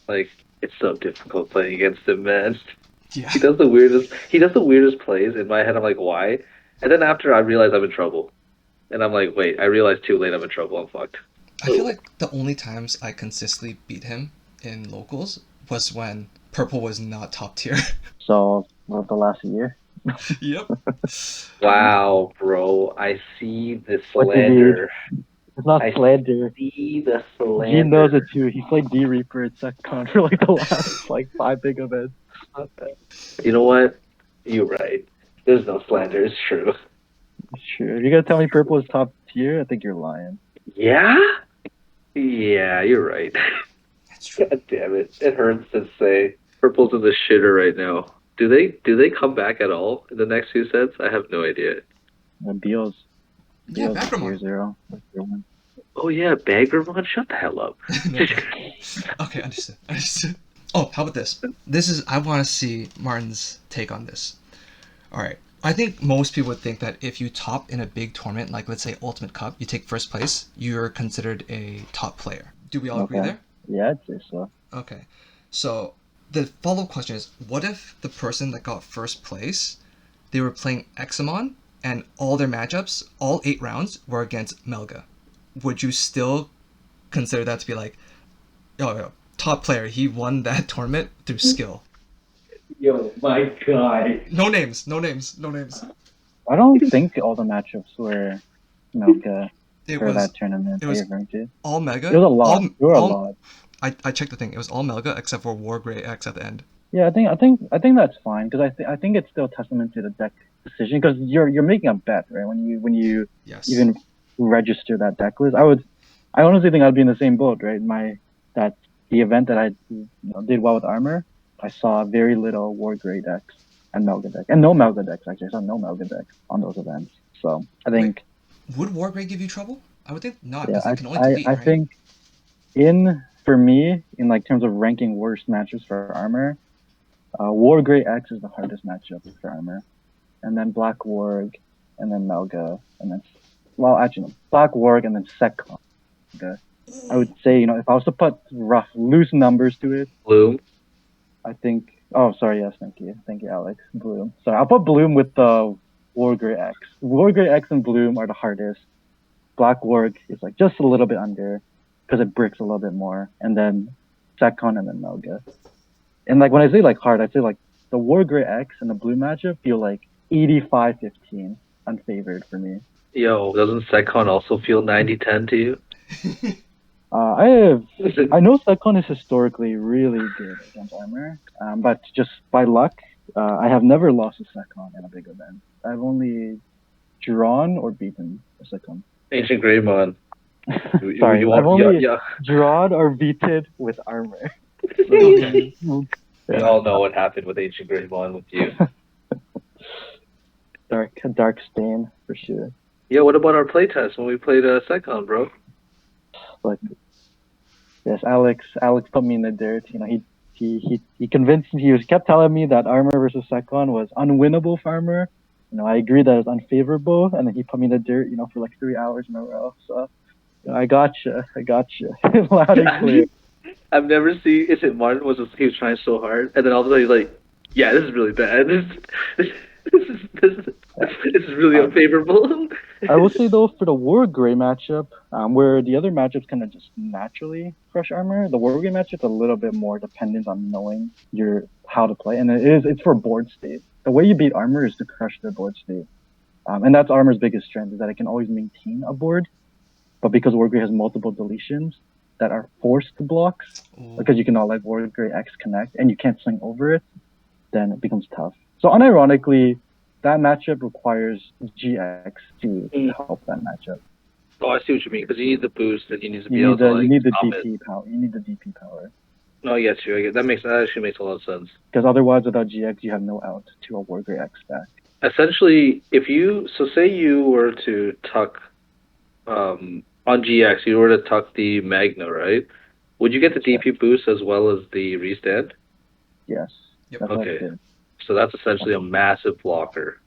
Like, it's so difficult playing against him, man. Yeah. He does the weirdest plays. In my head, I'm like, why? And then after I realize I'm in trouble. And I'm like, wait, I realized too late I'm in trouble. I'm fucked. I feel like the only times I consistently beat him in locals was when Purple was not top tier. So the last year. Yep. Wow, bro. I see the What did he- slander. It's not I slander. see the slander. Gene knows it too. He played D Reaper at SecCon for like the last like 5 big events. You know what? You're right. There's no slander. It's true. Sure. If you're gonna tell me Purple is top tier, I think you're lying. Yeah? Yeah, you're right. That's true. God damn it. It hurts to say. Purple's in the shitter right now. Do they come back at all in the next few sets? I have no idea. Beals. Yeah, Beals is Backroom. tier 0. That's tier 1. Oh yeah, Bagramon? Shut the hell up. Okay, understood. Oh, how about this? I want to see Martin's take on this. All right. I think most people would think that if you top in a big tournament, like let's say Ultimate Cup, you take first place, you're considered a top player. Do we all agree there? Yeah, I'd say so. Okay. So the follow-up question is, what if the person that got first place, they were playing Examon and all their matchups, all 8 rounds, were against Melga? Would you still consider that to be like, oh, top player, he won that tournament through skill? Yo, my God. No names. I don't think all the matchups were Melka It for was that tournament it was you're referring to. all Mega. It was a lot. There were a lot. I checked the thing. It was all Melga except for War Grey X at the end. Yeah, I think that's fine, because I think it's still a testament to the deck decision, because you're making a bet, right? When you Yes. even register that deck list, I honestly think I'd be in the same boat, right? The event that I did well with armor, I saw very little War Grey decks and Melga decks. And no Melga decks, actually. I saw no Melga decks on those events. So I think, Would Wargrey give you trouble? I would think not, yeah, because it can only delete, I right? think for me, in like terms of ranking worst matches for armor, War Grey X is the hardest matchup for armor. And then Black Warg, and then Melga, and then, well, actually, no, Black Warg, and then Secon. I would say, if I was to put loose numbers to it, Bloom. I think. Oh, sorry. Yes, thank you, Alex. Bloom. Sorry, I'll put Bloom with the Wargrey X. Wargrey X and Bloom are the hardest. Black Warg is like just a little bit under because it bricks a little bit more, and then Secon and then Melga. And like when I say like hard, I say like the Wargrey X and the Bloom matchup feel like 85-15 unfavored for me. Yo, doesn't Secon also feel 90-10 to you? I know Secon is historically really good against armor, but just by luck, I have never lost a Secon in a big event. I've only drawn or beaten a Secon. Ancient Greymon. Sorry, I've only yeah. drawn or beaten with armor. Okay. We all know what happened with Ancient Greymon with you. Dark stain for sure. Yeah, what about our playtest when we played Secon, bro? But yes, Alex put me in the dirt. He convinced me. He kept telling me that armor versus Secon was unwinnable for armor. I agree that it's unfavorable, and then he put me in the dirt. For like 3 hours in a row. So I gotcha. Loud and clear. I've never seen. Is it Martin he was trying so hard, and then all of a sudden he's like, "Yeah, this is really bad. This is really unfavorable." I will say though, for the War Grey matchup, where the other matchups kind of just naturally crush armor, the War Grey matchup's a little bit more dependent on knowing how to play, and it's for board state. The way you beat armor is to crush their board state, and that's armor's biggest strength is that it can always maintain a board, but because War Grey has multiple deletions that are forced blocks, because you cannot let War Grey X connect and you can't swing over it, then it becomes tough. So unironically, that matchup requires GX to help that matchup. Oh, I see what you mean, because you need the boost and you need to be able to you need the comment. DP power. You need the DP power. No, I get you. That actually makes a lot of sense. Because otherwise, without GX, you have no out to a War Grey X stack. Essentially, say you were to tuck on GX, you were to tuck the Magna, right? Would you get the DP boost as well as the restand? Yes. Yep. That's Okay. So that's essentially a massive blocker.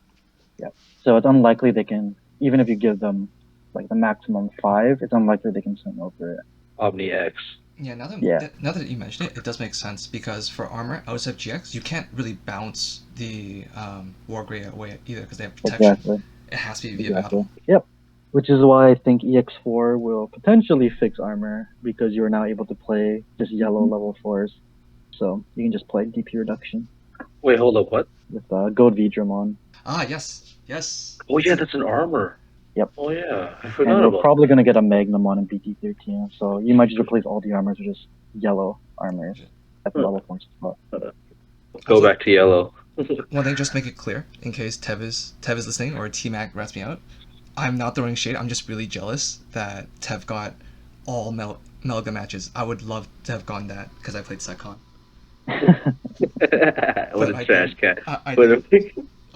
Yeah. So it's unlikely they can, even if you give them like the maximum 5, it's unlikely they can swing over it. Omni X. Yeah, now Yeah. that you mention it, it does make sense because for armor outside of GX, you can't really bounce the War Grey away either because they have protection. Exactly. It has to be via battle. Yep. Which is why I think EX4 will potentially fix armor because you're now able to play just yellow level 4s. So you can just play DP reduction. Wait, hold up, what? With Gold Vidramon. Ah, yes. Oh yeah, that's an armor. Yep. Oh yeah, I And forgot we're about probably going to get a Magnamon in BT13, so you might just replace all the armors with just yellow armors at the level 4 spot. Go back to yellow. One thing, just to make it clear, in case Tev is listening or T-Mac rats me out, I'm not throwing shade, I'm just really jealous that Tev got all Melga matches. I would love to have gotten that because I played Secon. What a trash cat. I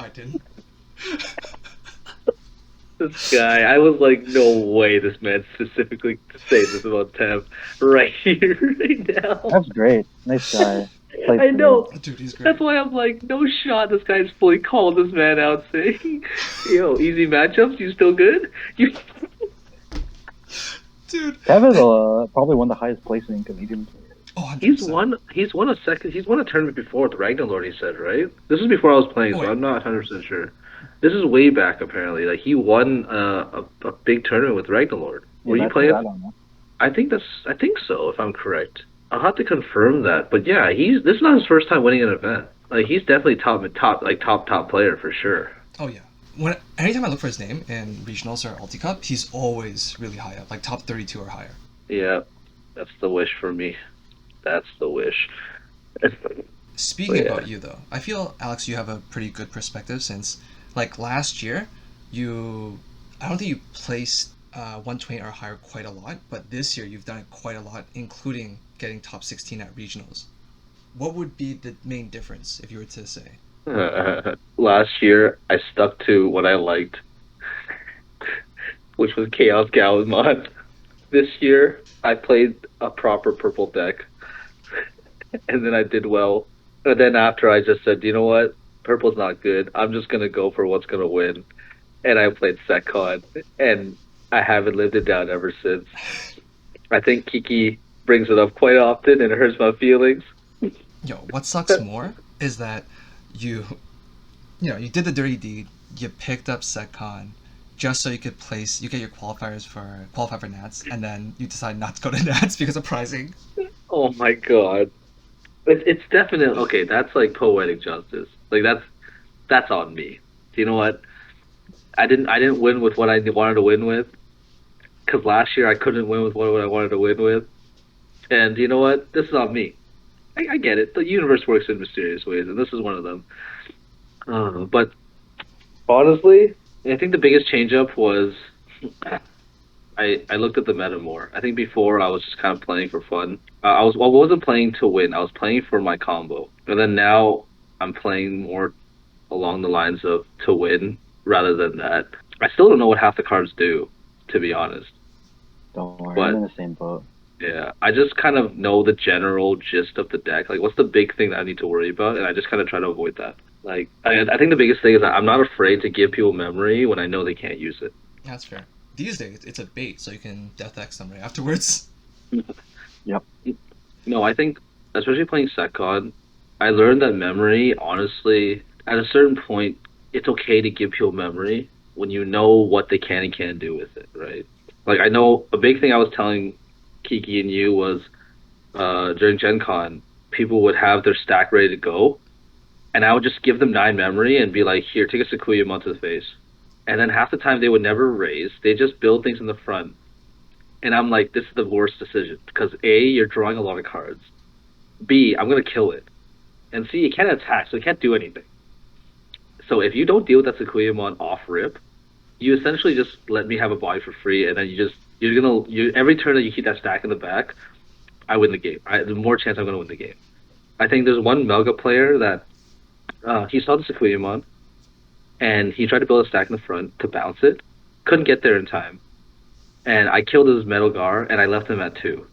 didn't. This guy, I was like, no way this man specifically say this about Tev right here, right now. That's great. Nice guy. I know. Dude, he's great. That's why I'm like, no shot this guy's fully called this man out saying, yo, easy matchups, you still good? You... Dude. Tev is probably one of the highest placing Canadian players. Oh, He's won a tournament before with Ragnarlord, he said, right? This is before I was playing, so I'm not 100% sure. This is way back, apparently. Like, he won a big tournament with Ragnarlord. Were you playing? I think so, if I'm correct. I'll have to confirm that. But yeah, this is not his first time winning an event. Like, he's definitely top player for sure. Oh yeah. Anytime I look for his name in regionals or Ulti Cup, he's always really high up, like top 32 or higher. Yeah, that's the wish for me. That's the wish. Speaking about you though, I feel, Alex, you have a pretty good perspective since, like, last year, I don't think you placed 120 or higher quite a lot, but this year you've done it quite a lot, including getting top 16 at regionals. what would be the main difference if you were to say? Last year, I stuck to what I liked, which was Chaos Gallimon. This year, I played a proper purple deck, and then I did well. And then after, I just said, you know what? Purple's not good. I'm just gonna go for what's gonna win. And I played Secon, and I haven't lived it down ever since. I think QiQi brings it up quite often, and it hurts my feelings. Yo, what sucks more is that you, you did the dirty deed. You picked up SecCon just so you could you get your qualify for Nats, and then you decide not to go to Nats because of pricing. Oh my god. It's definitely okay. That's like poetic justice. Like that's on me. Do you know what? I didn't win with what I wanted to win with because last year I couldn't win with what I wanted to win with. And you know what? This is on me. I get it. The universe works in mysterious ways, and this is one of them. But honestly, I think the biggest change up was I looked at the meta more. I think before I was just kind of playing for fun. I wasn't playing to win. I was playing for my combo, and then now I'm playing more along the lines of to win rather than that. I still don't know what half the cards do, to be honest. Don't worry, But I'm in the same boat. yeah, I just kind of know the general gist of the deck. Like, what's the big thing that I need to worry about, and I just kind of try to avoid that. Like, I think the biggest thing is that I'm not afraid to give people memory when I know they can't use it. That's fair. These days, it's a bait, so you can Death X them right afterwards. Yep. No, I think, especially playing Secon, I learned that memory, honestly, at a certain point, it's okay to give people memory when you know what they can and can't do with it, right? Like, I know a big thing I was telling QiQi and you was during Gen Con, people would have their stack ready to go, and I would just give them 9 memory and be like, here, take a Sequoia to the face. And then half the time they would never raise. They just build things in the front. And I'm like, this is the worst decision. Because A, you're drawing a lot of cards. B, I'm going to kill it. And C, you can't attack, so you can't do anything. So if you don't deal with that Sequoia off rip, you essentially just let me have a body for free, and then every turn that you keep that stack in the back, I win the game. The more chance I'm going to win the game. I think there's one Melga player that he saw the Sequoia and he tried to build a stack in the front to bounce it. Couldn't get there in time. And I killed his Metal Gar, and I left him at 2.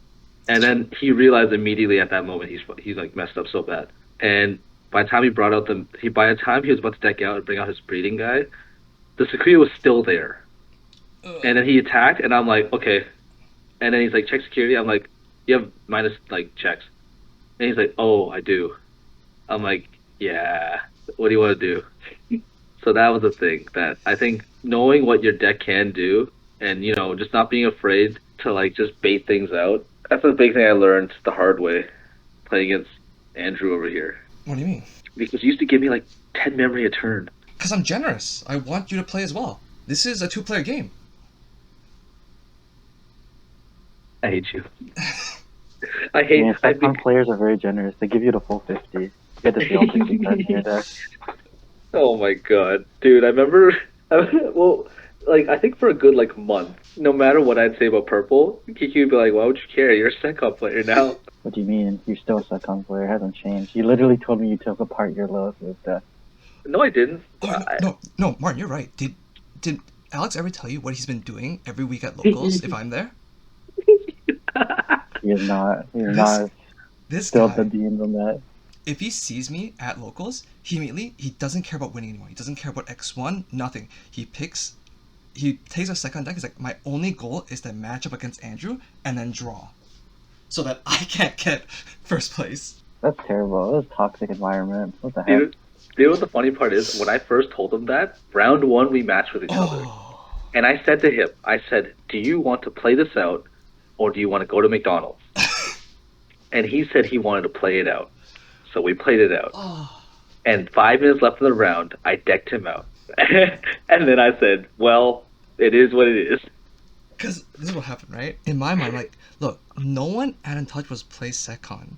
And then he realized immediately at that moment he's like messed up so bad. And by the time he brought out by the time he was about to deck out and bring out his breeding guy, the Sequoia was still there. And then he attacked, and I'm like, okay. And then he's like, check security. I'm like, you have minus like checks. And he's like, oh, I do. I'm like, yeah. What do you want to do? So that was the thing that I think knowing what your deck can do, and just not being afraid to like just bait things out. That's the big thing I learned the hard way playing against Andrew over here. What do you mean? Because he used to give me like 10 memory a turn. Because I'm generous. I want you to play as well. This is a 2-player game. I hate you. I hate. Yeah, I Secon think. players are very generous. They give you the full 50. You get to see all 50 cards in your deck. Oh my god, dude! I remember. Well, like I think for a good like month, no matter what I'd say about purple, QiQi would be like, "Why would you care? You're a Secon player now." What do you mean? You're still a Secon player. It hasn't changed. You literally told me you took apart your love with death. No, I didn't. No, Martin, you're right. Did Alex ever tell you what he's been doing every week at locals if I'm there? He is not. He is This- not This still guy, the deans on that. if he sees me at locals, he doesn't care about winning anymore. He doesn't care about X1, nothing. He takes a second deck. He's like, my only goal is to match up against Andrew and then draw, so that I can't get first place. That's terrible. That's a toxic environment. What the heck? Dude, you know what the funny part is? When I first told him that, round 1 we matched with each other, Oh, and I said to him, I said, "Do you want to play this out, or do you want to go to McDonald's?" And he said he wanted to play it out, so we played it out. oh. And 5 minutes left in the round, I decked him out. And then I said, well, it is what it is. Because this is what happened, right? In my mind, like, look, no one at Untouchables plays Secon.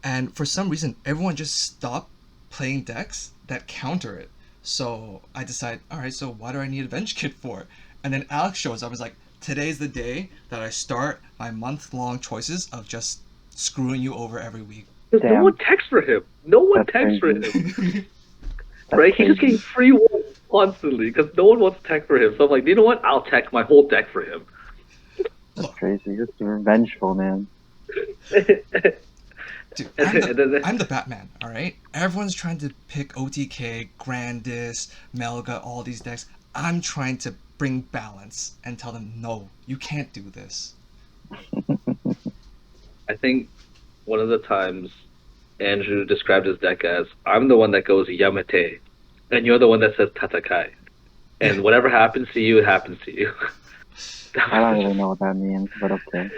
And for some reason, everyone just stopped playing decks that counter it. So I decided, alright, so why do I need Avenge Kit for? And then Alex shows up, I was like, today's the day that I start my month-long choices of just screwing you over every week. Because no Damn. one texts for him. No one That's texts for crazy. him. That's Right? He's just crazy. getting free ones constantly because no one wants to tech for him. So I'm like, you know what? I'll tech my whole deck for him. That's Look, crazy. You're revengeful, man. dude, And then I'm the Batman, all right? Everyone's trying to pick OTK, Grandis, Melga, all these decks. I'm trying to bring balance and tell them, no, you can't do this. I think one of the times Andrew described his deck as, I'm the one that goes Yamete, and you're the one that says Tatakai. And whatever happens to you, it happens to you. I don't really know what that means, but okay.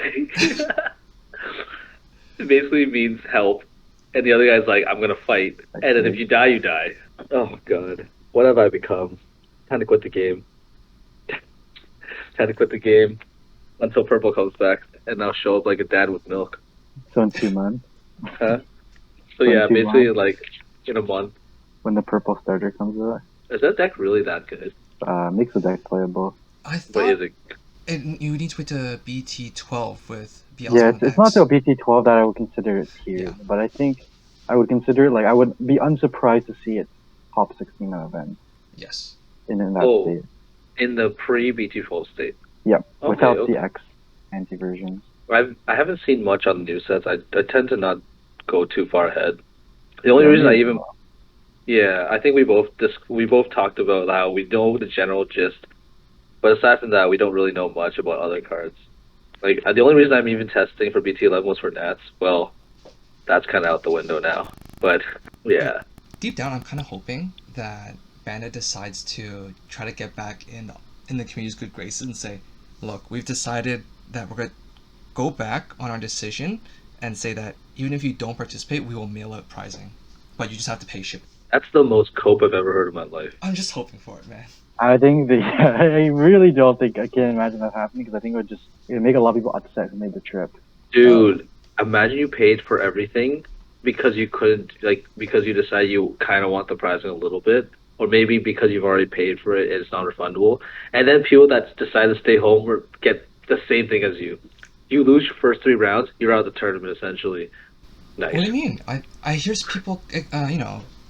It basically means help. And the other guy's like, I'm gonna fight. And then if you die, you die. Oh god. What have I become? Time to quit the game. Time to quit the game until purple comes back and I'll show up like a dad with milk. So in 2 months, Huh? So yeah, 22 basically months. like in a month. when the purple starter comes out, Is that deck really that good? makes the deck playable. I What thought is it? you need to wait to BT12 with BL Yeah, it's not till BT12 that I would consider it tiered, Yeah. but I think I would consider it, like, I would be unsurprised to see it top 16 out of event Yes. in that Oh. state. In the pre BT12 state. Yep, Okay, without okay. the X anti versions. I haven't seen much on the new sets. I tend to not go too far ahead. The only Yeah, reason I me as even well. Yeah, I think we both talked about how we know the general gist, but aside from that, we don't really know much about other cards. Like the only reason I'm even testing for BT11 was for Nats. Well, that's kind of out the window now. But yeah, Deep down, I'm kind of hoping that Bandit decides to try to get back in the community's good graces and say, look, we've decided that we're going to go back on our decision and say that even if you don't participate, we will mail out prizing. But you just have to pay shipping. that's the most cope I've ever heard in my life. I'm just hoping for it, man. I think I really don't think, I can't imagine that happening, because I think it would make a lot of people upset who made the trip. Dude, imagine you paid for everything because you couldn't, because you decide you kind of want the pricing a little bit, or maybe because you've already paid for it and it's not refundable, and then people that decide to stay home or get the same thing as you. You lose your first 3 rounds, you're out of the tournament essentially. Nice. What do you mean? I hear people,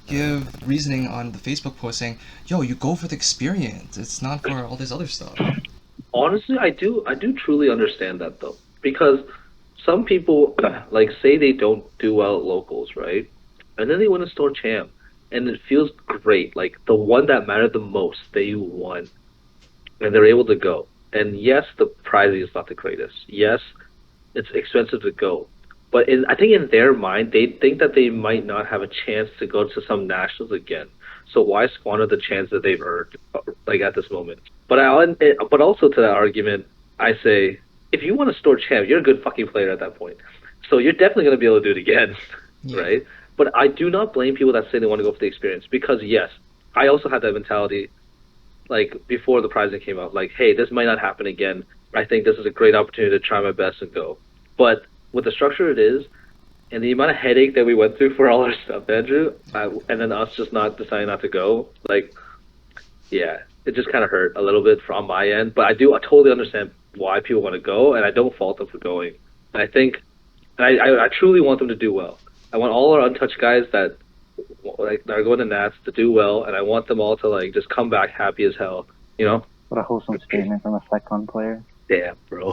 give reasoning on the Facebook post saying, yo, you go for the experience. It's not for all this other stuff. Honestly, I do truly understand that though, because some people like say they don't do well at locals, right? And then they win a store champ, and it feels great. Like the one that mattered the most, they won, and they're able to go. And yes, the pricing is not the greatest. Yes, it's expensive to go, but I think in their mind, they think that they might not have a chance to go to some nationals again. So why squander the chance that they've earned, like at this moment? But but also to that argument, I say, if you want a store champ, you're a good fucking player at that point. So you're definitely going to be able to do it again, Yeah. right? But I do not blame people that say they want to go for the experience, because yes, I also had that mentality, like before the prizing came out, like, hey, this might not happen again. I think this is a great opportunity to try my best and go. But with the structure it is, and the amount of headache that we went through for all our stuff, Andrew, and then us just not deciding not to go, like, yeah, it just kind of hurt a little bit from my end. But I totally understand why people want to go, and I don't fault them for going. And I think, and I truly want them to do well. I want all our untouched guys that are going to Nats to do well, and I want them all to like just come back happy as hell. You know? What a wholesome statement from a Secon player. Damn, bro.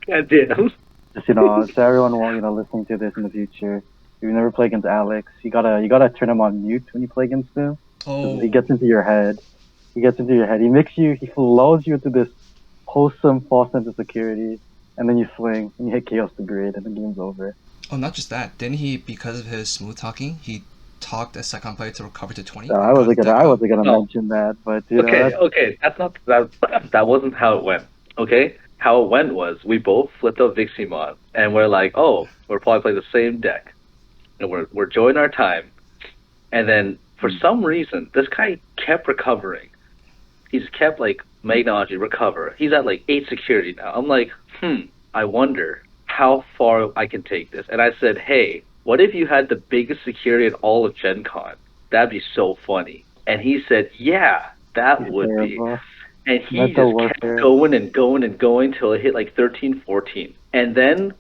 God damn. Just, to everyone listening to this in the future, if you never play against Alex, you gotta turn him on mute when you play against him. Oh, He gets into your head. He lulls you into this wholesome false sense of security, and then you swing and you hit chaos to grade, and the game's over. oh, not just that. Didn't he, because of his smooth talking, he talked a second player to recover to 20? I wasn't gonna No. mention that, but Okay, that's not that wasn't how it went. Okay? How it went was we both flipped up Viximon and we're like, oh, we're probably playing the same deck. And we're enjoying our time. And then for some reason this guy kept recovering. He's kept like Magnology recover. He's at like 8 security now. I'm like, I wonder how far I can take this. And I said, hey, what if you had the biggest security in all of Gen Con? That'd be so funny. And he said, yeah, that would be. terrible. And he Mental just warfare. kept going and going and going till it hit like 13, 14. And then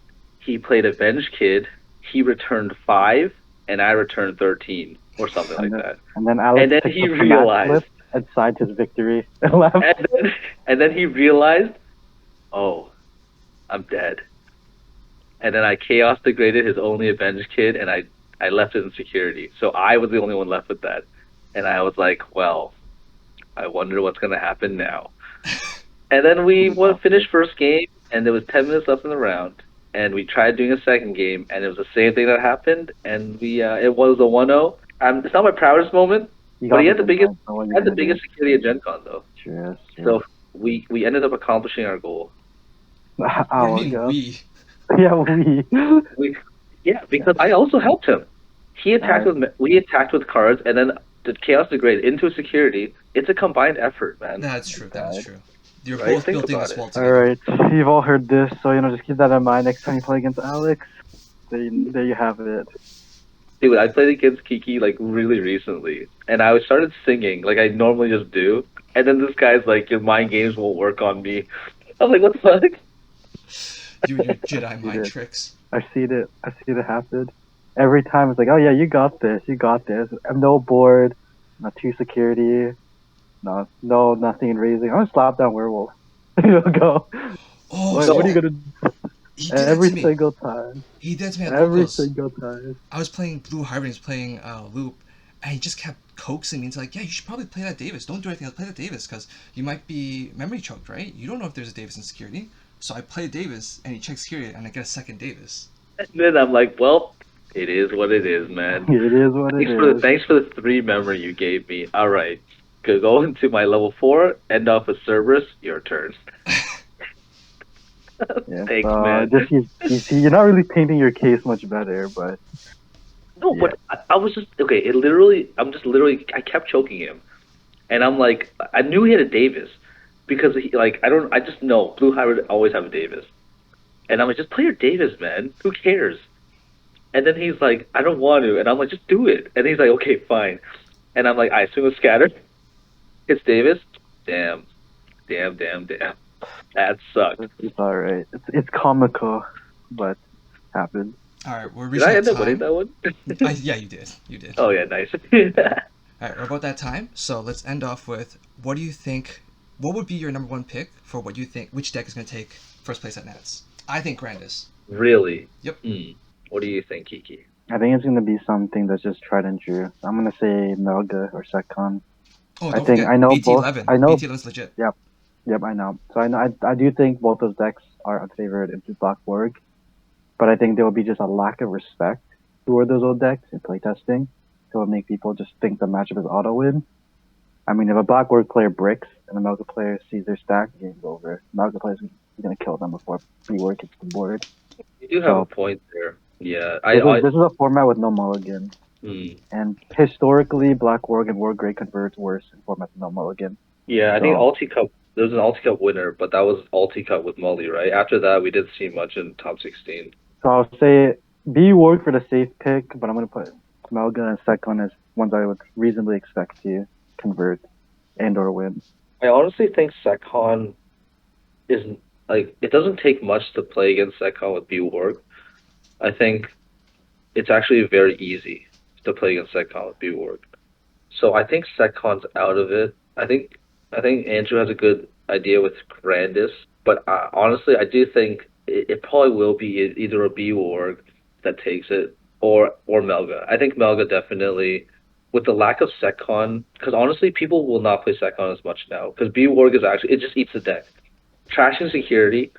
he played Avenged Kid. He returned 5, and I returned 13, or something And like then, that. and then And Alex then picked he up the match realized, flip and signed his victory and left. and then he realized, oh, I'm dead. And then I chaos degraded his only Avenged Kid, and I left it in security. So I was the only one left with that. And I was like, well, I wonder what's gonna happen now. And then we finished first game, and there was 10 minutes left in the round, and we tried doing a second game, and it was the same thing that happened, and we it was a 1-0. It's not my proudest moment, You but got he the had the Gen biggest Con, so what are you had the gonna do? biggest security at Gen Con though. Cheers, So cheers. we ended up accomplishing our goal. What do Our you mean God. we? Yeah, we. We yeah, because I also helped him. He attacked Alright. we attacked with cards, and then the chaos degrade into security. It's a combined effort, man. That's true. That is true. You're Right? both Think building about this it. wall together. Alright, you've all heard this, so just keep that in mind next time you play against Alex. There you have it. Dude, I played against QiQi like really recently, and I started singing like I normally just do, and then this guy's like, "Your mind games won't work on me." I'm like, "What the fuck?" You and your Jedi mind did. tricks. I've seen it happen. Every time it's like, oh yeah, you got this. I'm no board, not two security, no nothing in raising. I'm gonna slap down werewolf. You'll go. Oh, What so are you gonna he did that every to me. single time? He did that to me at Every locals. single time. I was playing Blue Hybrid, he was playing Loop, and he just kept coaxing me into like, yeah, you should probably play that Davis. Don't do anything else. Play that Davis because you might be memory choked, right? You don't know if there's a Davis in security. So I played Davis, and he checked security, and I get a second Davis. And then I'm like, "Well, it is what it is, man." It is what it is. Thanks for the 3 memory you gave me. All right, go into my level 4. End off with Cerberus. Your turn. Yeah, Thanks, man. just you see, you're not really painting your case much better, but No, yeah. but I was just okay. I kept choking him, and I'm like, I knew he had a Davis because I just know Blue Hybrid always have a Davis, and I'm like, just play your Davis, man. Who cares? And then he's like, I don't want to, and I'm like, just do it. And he's like, okay, fine. And I'm like, I swing with scatter. It's Davis. Damn. That sucked. It's alright. It's comical, but happened. All right, we're Did reaching I that end up time. winning that one? Yeah, you did. You did. Oh yeah, nice. All right, we're about that time. So let's end off with what do you think? What would be your number one pick for what you think? Which deck is going to take first place at Nats? I think Grandis. Really? Yep. What do you think, QiQi? I think it's gonna be something that's just tried and true. I'm gonna say Melga or Secon. Oh, I don't think forget I know BT11. both. I know. BT11's legit. Yep, I know. So I know. I do think both those decks are unfavored into Blackborg, but I think there will be just a lack of respect toward those old decks in playtesting. So it'll make people just think the matchup is auto win. I mean, if a Blackborg player bricks and a Melga player sees their stack, the game's over. Melga player's gonna kill them before Brework hits the board. You do have a point there. Yeah, This is a format with no mulligan. And historically, Black Warg and War Grey converts worse in formats with no mulligan. Yeah, I think Alti Cup. There was an Alti Cup winner, but that was Alti Cup with Molly, right? After that, we didn't see much in top 16. So I'll say B Warg for the safe pick, but I'm gonna put Melga and Secon as ones I would reasonably expect to convert and or win. I honestly think Secon is like it doesn't take much to play against Secon with B Warg. I think it's actually very easy to play against Secon with B Warg. So I think Secon's out of it. I think Andrew has a good idea with Grandis, but honestly, I do think it probably will be either a B Warg that takes it or Melga. I think Melga definitely, with the lack of Secon, because honestly, people will not play Secon as much now because B Warg is actually it just eats the deck. Trashing security,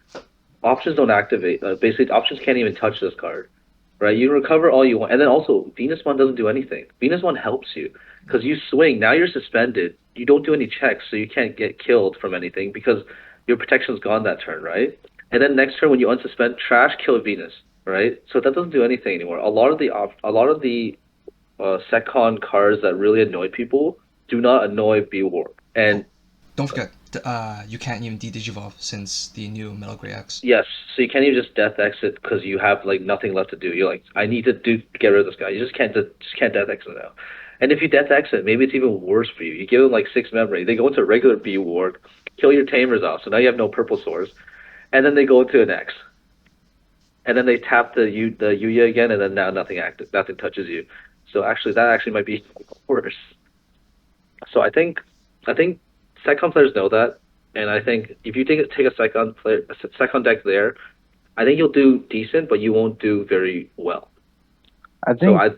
options don't activate. Basically, options can't even touch this card. Right, you recover all you want, and then also Venus One doesn't do anything. Venus One helps you because you swing. Now you're suspended. You don't do any checks, so you can't get killed from anything because your protection's gone that turn, right? And then next turn when you unsuspend, trash kill Venus, right? So that doesn't do anything anymore. A lot of the Secon cards that really annoy people do not annoy B War. And don't forget, you can't even de-digivolve since the new Metal Grey X. Yes, so you can't even just death exit because you have like nothing left to do. You're like, I need to get rid of this guy. You just can't death exit now. And if you death exit, maybe it's even worse for you. You give them like 6 memory. They go into regular B Ward, kill your tamers off. So now you have no purple swords, and then they go into an X. and then they tap the Yuya again, and then now nothing touches you. So actually, that actually might be worse. So I think second players know that, and I think if you take a second deck there, I think you'll do decent, but you won't do very well. I So think I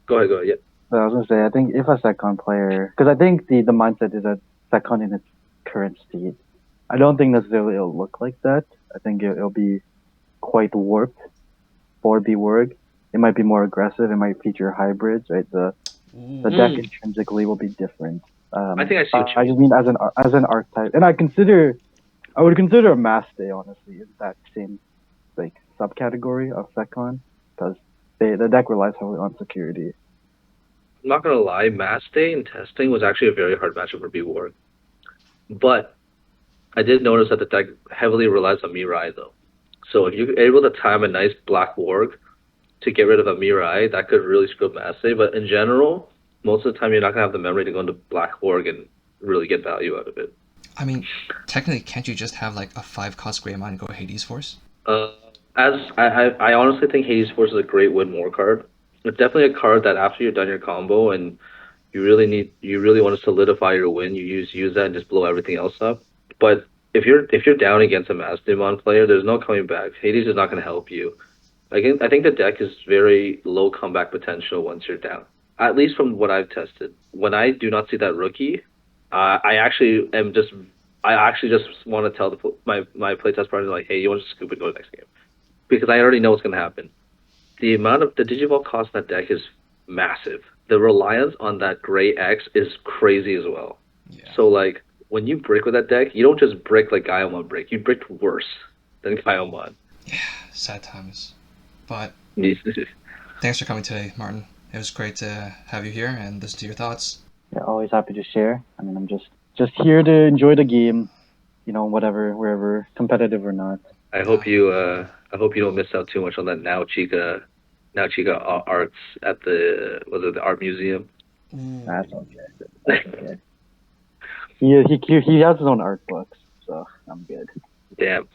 go ahead, go ahead. Yeah. I was gonna say I think if a second player, because I think the mindset is that second in its current state. I don't think necessarily it'll look like that. I think it'll be quite warped for the work. It might be more aggressive. It might feature hybrids, right? The deck Mm. intrinsically will be different. I think I see what you I mean. just mean as an archetype, and I would consider a Mass Day honestly in that same like subcategory of Secon because the deck relies heavily on security. I'm not gonna lie, Mass Day and testing was actually a very hard matchup for B-War. But I did notice that the deck heavily relies on Mirai though. So if you're able to time a nice black warg to get rid of a Mirai, that could really screw up Mass Day. But in general, most of the time you're not gonna have the memory to go into black warg and really get value out of it. I mean, technically, can't you just have like a 5 cost Greymon and go Hades Force? Uh, as I honestly think Hades Force is a great win more card. It's definitely a card that after you're done your combo and you really want to solidify your win, you use that and just blow everything else up. But if you're down against a Mass Demon player, there's no coming back. Hades is not going to help you. I think the deck is very low comeback potential once you're down. At least from what I've tested. When I do not see that rookie, I actually am just I actually just want to tell my playtest partner like, hey, you want to scoop and go to the next game because I already know what's going to happen. The amount of the Digivolve cost in that deck is massive. The reliance on that gray X is crazy as well. Yeah. So like when you brick with that deck, you don't just brick like Gaiamon brick. You bricked worse than Gaiamon. Yeah, sad times. But Yeah, thanks for coming today, Martin. It was great to have you here and listen to your thoughts. Yeah, always happy to share. I mean, I'm just here to enjoy the game, whatever, wherever, competitive or not. I hope you don't miss out too much on that now Chica arts at the art museum. Ooh. That's okay. He has his own art books, so I'm good. Damn,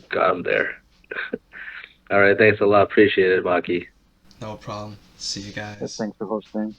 got him there. All right, thanks a lot. Appreciate it, Maki. No problem. See you guys. Thanks for hosting.